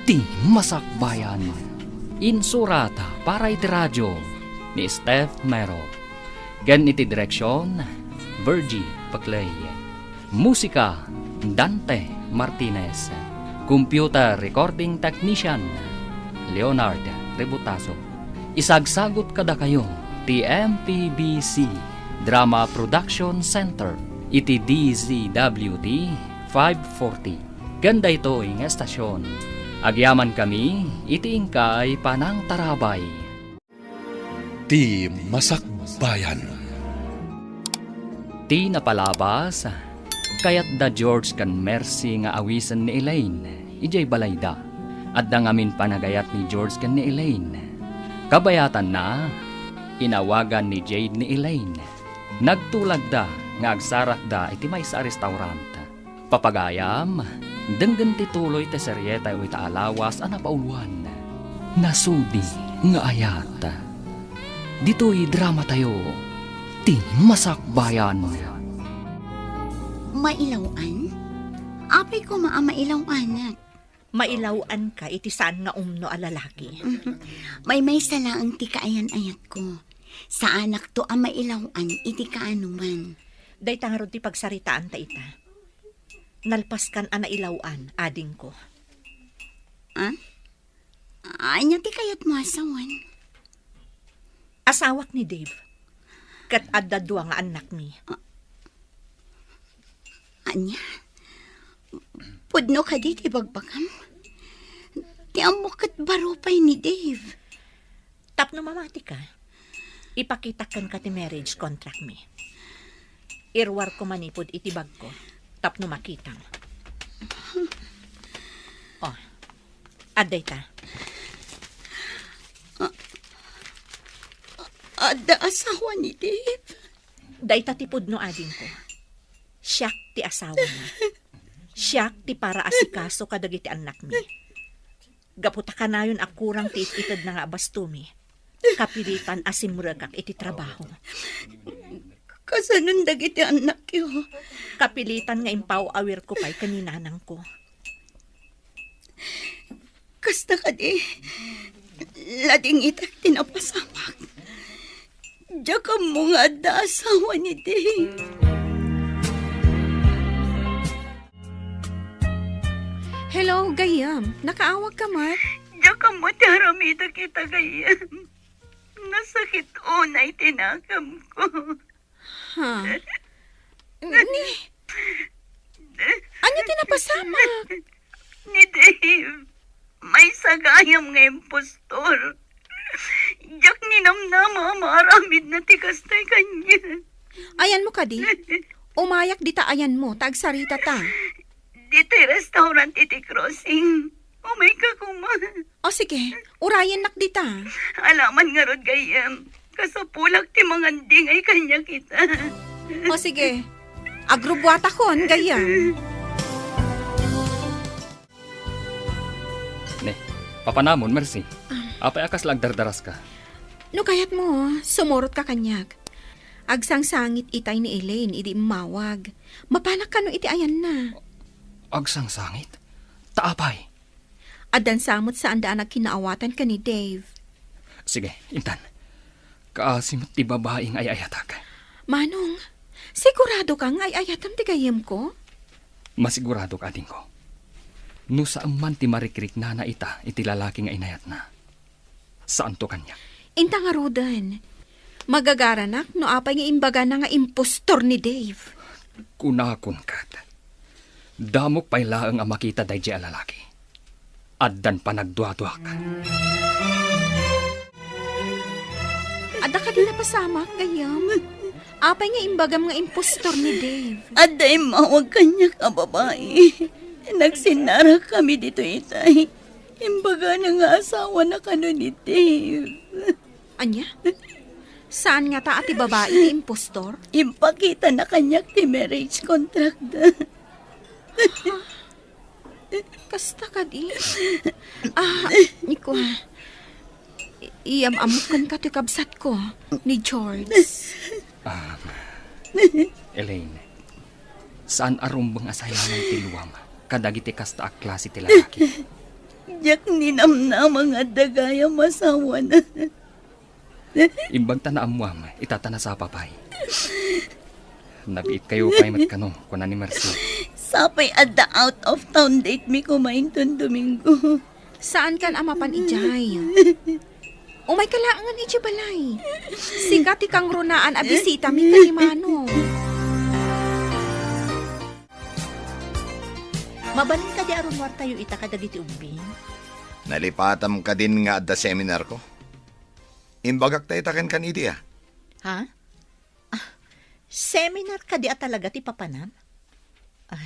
ti masakbayan. Insurata para iti radyo ni Steph Mero. Gan iti direksyon, Virgie Paclay. Musika, Dante Martinez. Computer recording technician, Leonard Rebutaso. Isagsagot kada kayo, TMPBC Drama Production Center, iti DZWD 540. Ganda ito ang estasyon. Agyaman kami, iti ingkay panang tarabay. Ti Masakbayan. Ti napalabas, kayat da George kan Mercy nga awisan ni Elaine, ijay balayda. At da ngamin panagayat ni George kan ni Elaine. Kabayatan na, inawagan ni Jade ni Elaine. Nagtulag da, nga agsarak da iti may sa restaurant. Papagayam, denggan tituloy te seryeta ita alawas ang napauluan. Nasudi nga ayat. Dito'y drama tayo, ti masakbayan. Mailawan? Apay ko maamailawanak. Mailawan ka iti saan nga umno a lalaki. May salaang ti kaayan-ayat ko. Sa anak to ang mailawan iti kaanuman. Day tangarod ti pagsaritaan ta ita. Nalpaskan a nailawan, ading ko. Anya ti kayat mo asawan? Asawak ni Dave. Kat adda dua nga anak mi. Anya? Pudno ka di ti bagbagam? Ti amok at baropay ni Dave. Tapno mamati ka. Ipakitakan ka ti marriage contract mi. Irwar ko manipod iti bag ko. Tapno makita. Oh, aday ta. Ada asawa ni Dave? Day ta tipod no ading ko. Siyak ti asawa na. Siyak ti para asikaso kadagiti anak mi. Gaputa ka na yun akurang ti ititad na nga bastumi. Kapilitan asimuragak iti trabaho. Kasanon dagiti anak yo. Kapilitan nga impaw awir ko pa'y kaninanang ko. Kasta ka di, lading itak tinapasamak. Diya ka mo nga da asawa ni Dave. Hello, Gayam. Nakaawag ka, Mat? Diya ka mo taramita kita gayam. Nasakit unay tinakam ko. Ha? Ano tinapasamak? Ni Dave, may sagayam nga impostor. Diyak ninamnama maramid na tikastay kanya. Ayan mo ka di. Umayak di ta ayan mo, tagsarita ta. Dito restaurant iti crossing. Umay ka kuman. O sige, urayan nak di ta. Alaman nga rod gayam. Kasapulak ti mga dingay kanya kita. O sige, agrubwata kon, Gayam. Ne, papanamon, Mercy. Apay akas lang dardaras ka. No kayat mo, sumurot ka kanyag. Agsangsangit itay ni Elaine, idi mawag. Mapanak ka no iti ayan na. Agsang sangit? Taapay. Adan samot saan daan nagkinaawatan ka ni Dave. Sige, Intan. Kaasimot ti babaeng ay ayatag. Manong, sigurado kang ay ayatam ti gayem ko? Masigurado ka din ko. No saan man ti marikrik na ita iti lalaki nga inayat na. Saan to kanya? Inta nga Rodan. Magagaranak no apay nga imbaga na nga impostor ni Dave. Kunakon kat. Damok pay laeng ang makita day di lalaki. Addan pa nagduwa-duwa ka. Ada ka din napasama gayam. Apay nga imbagam nga impostor ni Dave. Aday mawag kanya ka babae. Nagsinara kami dito itay. Imbaga na nga asawa na kano ni Dave. Anya? Saan nga ta ati babae ni impostor? Impakita na kanyak ti marriage contract da. Kasta ka di. Niko iyam-amukan ka ti kabsat ko ni George. Elaine, saan arumbang asayangan ti luwam? Kadagiti kasta a klase ti lalaki. Jak ninamnam nga dagaya masawa na. Imbag tanaamuam, itatana sa papay. Nabiit kayo pay matkano, kuna ni Mercy. Sapay adda out of town date mi kumain ton Domingo. Saan kan amapan ijay? Umay kalaangan iti balay. Sigat ikang runaan a bisita mi kalimano. Mabalin ka di arunwar tayo ita kadagiti umbing. Nalipatam ka din nga adda seminar ko. Imbagak tayo taken kan iti ah. Ha? Seminar ka di talaga ti papanam?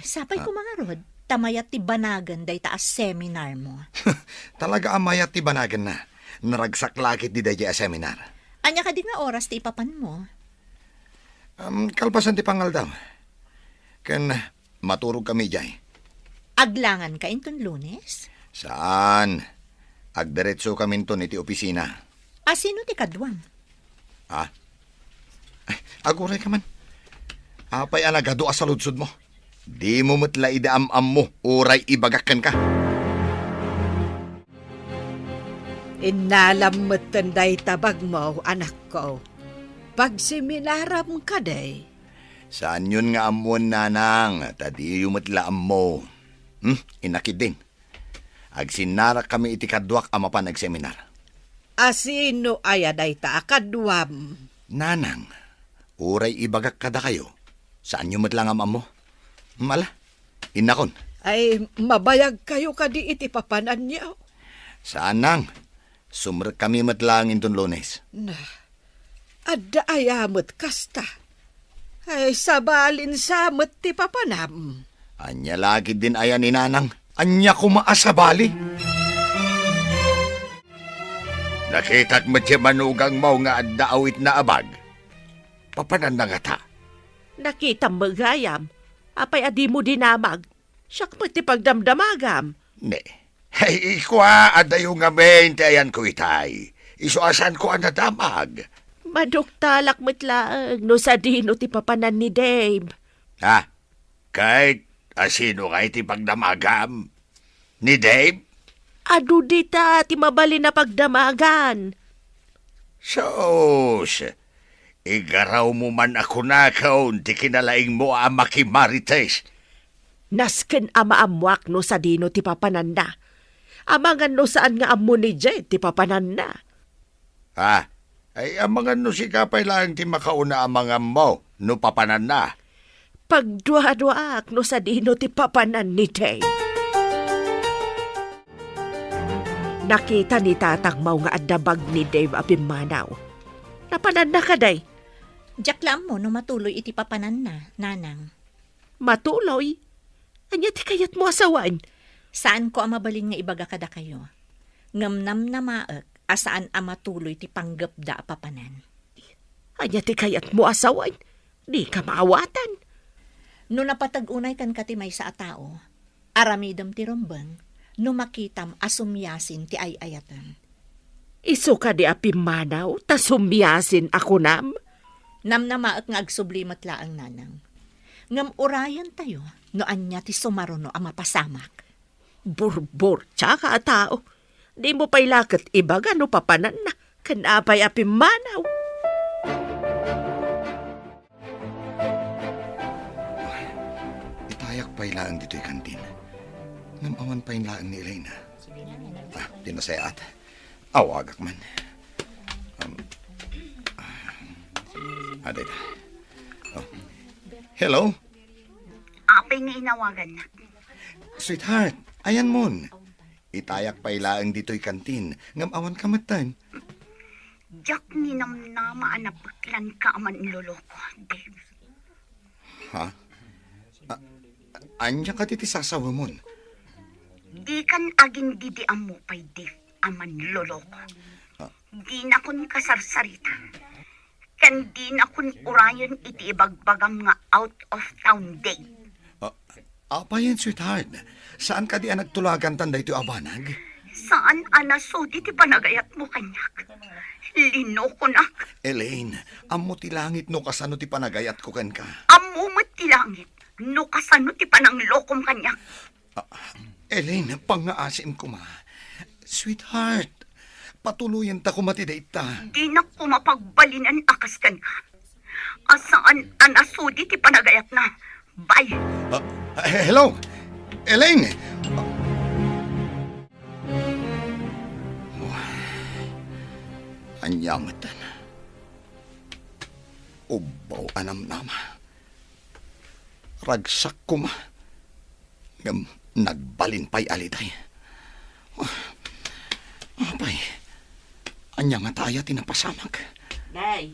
Sapay ko mga rod, tamayat ti banagan day taas seminar mo. Talaga amayat ti banagan na. Naragsak lakit di dahi a seminar. Anya ka di nga oras ti ipapan mo? Kalpasan ti pangal daw. Kan maturog kami jay. Aglangan ka inton Lunes? Saan? Agdiretso kami to iti opisina. Sino ti kadwang? Ay, aguray ka man. Apay anagado sa ludsod mo. Di mo matla idaam-am mo, uray ibagakan ka. Inalamot tanday tabag mo, anak ko. Pag seminaram ka day. Saan yun nga amon, nanang? Tadi yung matlaam mo. Inakid din. Agsinara kami iti kadwak ama pa nagseminar. Asino ayaday ta akadwam. Nanang, uray ibagak kada kayo. Saan yung matlang amam mo? Mala, inakon. Ay, mabayag kayo kadi iti papanan niyo. Saan nang? Sumrek kami matlangin ton Lunes. Na, adda ayamot kasta. Ay, sabalin samot ti papanam. Anya lagi din ayan ni nanang. Anya kumaasabali. Nakitak mo siya manugang mo nga adda awit na abag. Papanan na nga ta. Nakita magayam. Apay adi mo dinamag. Siyak mo ti pagdamdamagam. Ne. Hey, ikwa adayo nga main ayan ko itay. Isuasan ko ang nadamag. Maduktalak metlaang no sa dino ti papanan ni Dave. Ha? Kahit asino nga iti pagdamagam? Ni Dave? Adu dita ti mabali na pagdamagan. Sos, igaraw mo man ako na kaon ti kinalaing mo ang makimarites. Nasken ama amwak no sa dino ti papanan na. Amangan no saan nga amo ni Jay ti papanan na. Ha? Ay amangan no si kapay lang ti makauna amangan mo no papanan na. Pagdwa-dwaak no sa dino ti papanan ni Jay. Nakita ni tatang mau nga adabag ni Dave Abimanaw. Napanan na ka day. Jaklam mo no matuloy iti papanan na, nanang. Matuloy? Anya ti kayat mo asawan? Saan ko amabalin nga ibaga kada kayo? Ngamnam na maek, asaan amatuloy ti panggap da papanan. Anya ti kayat mo asawan? Di ka maawatan. No napatag-unay kan katimay sa atao, aramidam ti rombang, no makitam asumyasin ti ayayatan. Iso ka di apimanaw, ta sumyasin ako nam? Namnamaak nga agsublimat laang nanang. Ngam urayan tayo, no anya ti sumaruno ang mapasamak. Burbor, tsaka a tao. Di mo pa'y lakat iba gano papanan na. Kanapay api manaw. Itayak pa ilaan dito'y kantin. Namaman pa ilaan ni Elena. Tinasayat. Awagak man. Aday. Oh. Hello? Apay nga inawagan na. Sweetheart, ayan mon. Itayak pa ilaan dito'y kantin. Ngamawan ka matan. Jack ni namnama anapaklan ka aman loloko, Dave. Ha? Anya ka titi sasawa mon? Di kan aging didiam mo pay Dave aman loloko. Di na kun kasarsarita. Kan di na kun urayon iti ibagbagam nga out of town Dave. Apa yan, sweetheart? Saan ka di nagtulagan tanda ito abanag? Saan anaso di ti panagayat mo kanyak? Lino ko na. Elaine, amo ti langit no kasano ti panagayat ko ken ka. Amumot ti langit. No kasano ti pananglokom kanyak. Elaine, pangaasim ko ma. Sweetheart, patuluyan ta kumatidate ta. Di na ko mapagbalinan akas kan ka. Asaan anaso di ti panagayat na. Bye. Hello? Elaine! Anyamatan. Ubaw anam nama. Ragsak ko ma. Ngam nagbalin pa'y aliday. Apay. Anya nga taya tinapasamag. Day,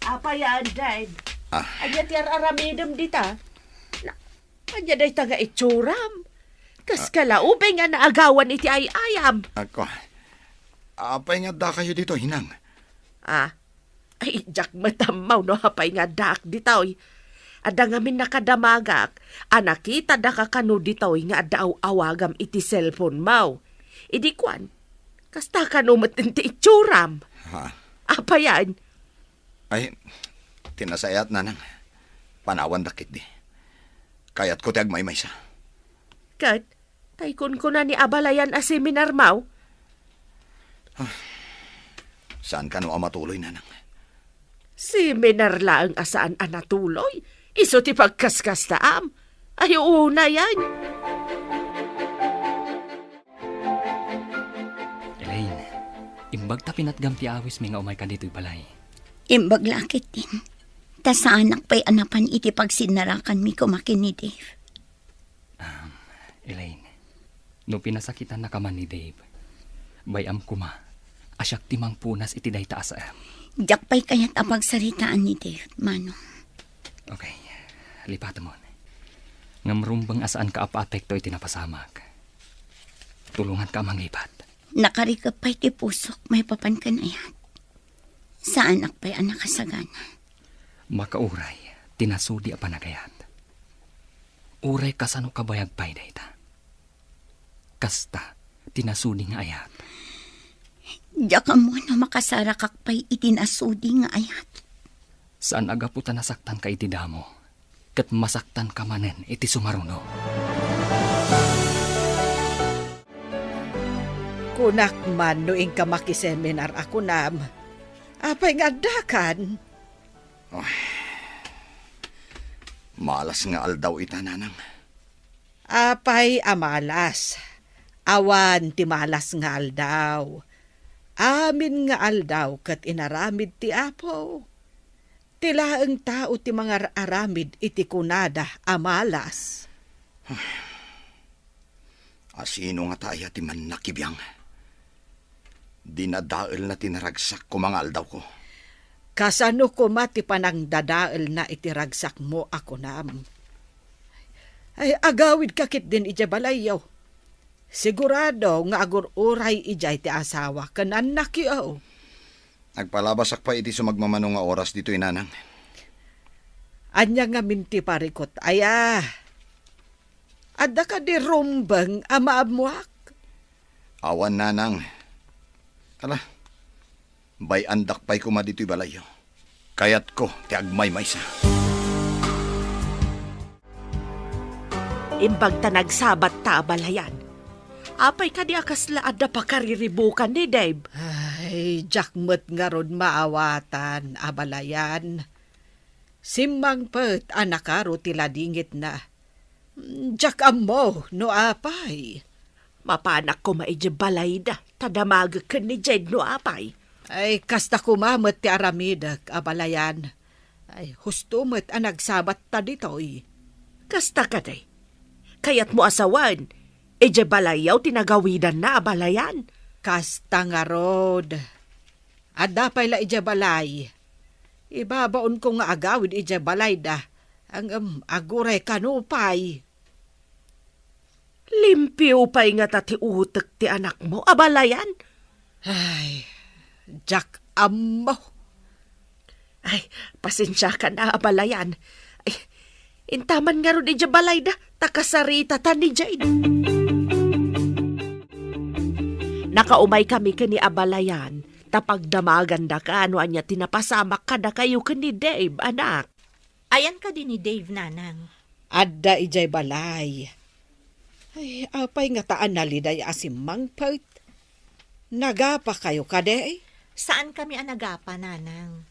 apa yan, day? Anya ti aramidem dita. Anya day taga itsuram. Kas kalaubay nga naagawan iti ayam. Ako. Apay nga da kayo dito, hinang. Ay, jak matamaw no hapay nga dak ditaw. Ada ngamin nakadamagak. Anakita da ka kanu ditaw nga daw awagam iti cellphone mau. Idi kwan. Kasta kanu matinti itsuram. Ha? Apa yan? Ay, tinasayat na nang. Panawan dakit di. Kayat ko ti agmay-may sa. Kat, taykon ko na ni abalayan a seminar mau. Saan ka no matuloy na nang? Seminar lang asaan anatuloy. Iso ti pagkaskas taam. Ay, una yan. Elaine, imbag ta pinatgam ti awis mi nga umay ka dito'y balay. Imbag lakit din. Ta sa anak pa'y anapan iti pagsinarakan mi kumakin ni Dave. Elaine, no pinasakitan na ka man ni Dave, bayam kuma, asyak timang punas iti day taas Diyak pa'y kaya't apagsaritaan ni Dave, Mano. Okay, lipata mo. Ngamrumbang asaan ka apa-apekto iti napasamak. Tulungan ka manglipat. Nakarikap pa'y ti pusok, may papan ka na yan. Sa anak pa'y anak kasagana. Makauray, tinasudi a panagayat. Uray kasano kabayag pay dayta. Kasta, tinasudi nga ayat. Diyak mo na makasara kakpay itinasudi nga ayat. Saan agaputan nasaktan ka iti damo, kat masaktan ka manen iti sumaruno. Kunak man noing ka makiseminar ako nam. Apay nga dakan. Malas nga aldaw ita nanang. Apay amalas. Awan ti malas nga aldaw. Amin nga aldaw kat inaramid ti apo. Tilaang tao ti mga aramid iti kunada amalas. Asino nga taya ti man nakibiyang. Dinadael na tinaragsak ko mga aldaw ko. Kasano ko mati panang dadael na itiragsak mo ako nam. Ay agawid kakit din ija balayaw. Sigurado nga agur-uray ijay ti asawa kanan nakiyaw. Nagpalabasak pa iti sumagmamano nga oras dito inanang. Anya nga minti parikot. Aya, adda ka di rumbang amaamuak. Awan nanang. Ala, bay andak pa'y kuma dito'y balayo. Kayat ko, ti agmay maysa. Imbag ta nagsabat ta abalayan. Apay ka di akaslaad na pakariribukan ni Dave. Ay, jakmet nga ron maawatan, abalayan. Simmang pet anak karo tila dingit na. Jak mo, no apay. Mapanak ko maidya balay da. Tadamag ka ni Jed no apay. Ay, kasta kumamet ti aramidak, abalayan. Ay, husto met ang nagsabat ta ditoy. Kasta ka day. Kayat mo asawan. Idya balayaw tinagawidan na abalayan. Kasta nga rod. Adda pa'y la ija balay. Ibabaon ko nga agawid ija balay da. Ang aguray kanupay. Limpyo pa'y nga tati utek ti anak mo, abalayan. Ay, jak mo. Ay, pasensya ka na, abalayan. Ay, intaman nga ron ija balay da, takasarita ta ni Jade. Nakaumay kami kani abalayan, tapag damagan da ka, ano anya tinapasamak ka da kayo kani Dave, anak. Ayan ka din ni Dave, nanang. Adda ijay balay. Ay, apay nga taan naliday asimang part. Nagapa kayo kade? Saan kami anagapa, nanang?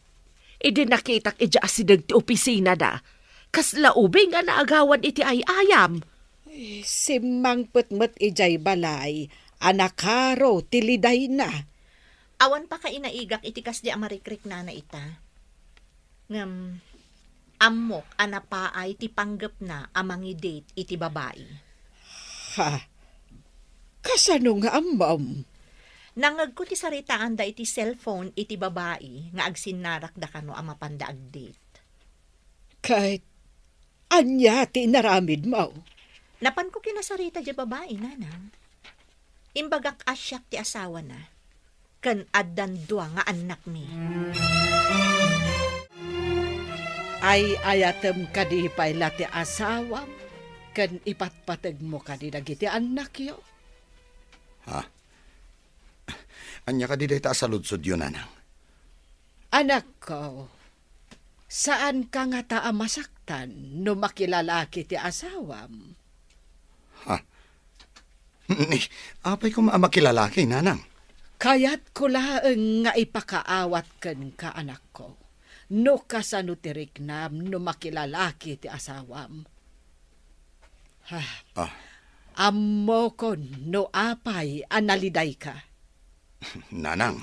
Idi nakitak ija asidag ti opisina da. Kasla ube nga naagawan iti ay ayam. Ay, simang putmet ijay balay. Anakaro tiliday na. Awan pa ka inaigak itikas di amarikrik na ita. Ngam, amok anapaay ti panggap na amangi date iti babae. Ha? Kasano nga amam? Nangag ko ti saritaan da iti cellphone iti babae nga agsinarak da kano amapanda ag date. Kahit anya ti naramid mo. Napan ko kinasarita di babae, nanang. Imbagak asyak ti asawa na. Kan addan dua nga anak mi. Ay ayatem kadi pay lati asawam. Kan ipatpatag mo kadi dagiti anak yo. Ha? Anya ka di day ta saludsod yun, anang. Anak ko, saan ka nga taa masaktan no makilalaki ti asawam? Ha? Apay ko maamakilalaki, nanang. Kayat ko laeng nga ipakaawat ken ka anak ko. No kasano ti riknam no makilalaki ti asawam. Ha? Ammo kon no apay analiday ka. Nanang,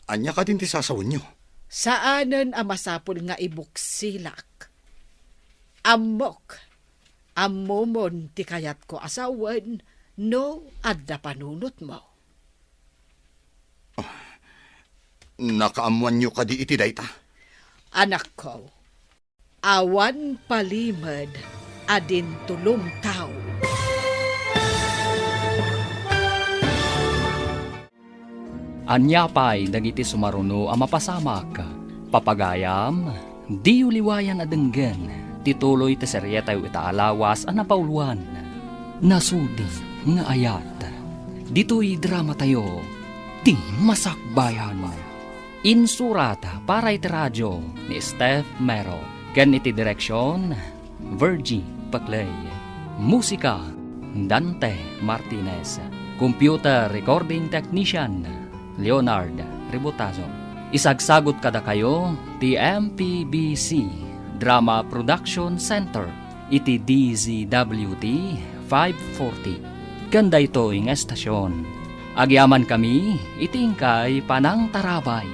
anya ka din ti sasawon nyo. Saanen ang masapul nga ibuksilak? Amok. Ammomon ti kayat ko asawan no adda panunot mo. Nakaamuan nyo ka di iti dayta. Anak ko, awan palimad adin tulumtaw. Anyapay dagiti sumaruno ang mapasamak. Papagayam, di uliwayan adenggen. Tituloy ti seryeta yu itaalawas ang napauluan. Nasudi nga ayat. Dito'y drama tayo, ti masakbayan. Insurata para iti radyo ni Steph Mero. Ken iti direksyon, Virgie Paclay. Musika, Dante Martinez. Computer recording technician, Leonard Ributazo. Isagsagot kada kayo, ti MPBC Drama Production Center, iti DZWT 540. Ganda ito ing estasyon. Agyaman kami, itingkay panang tarabay.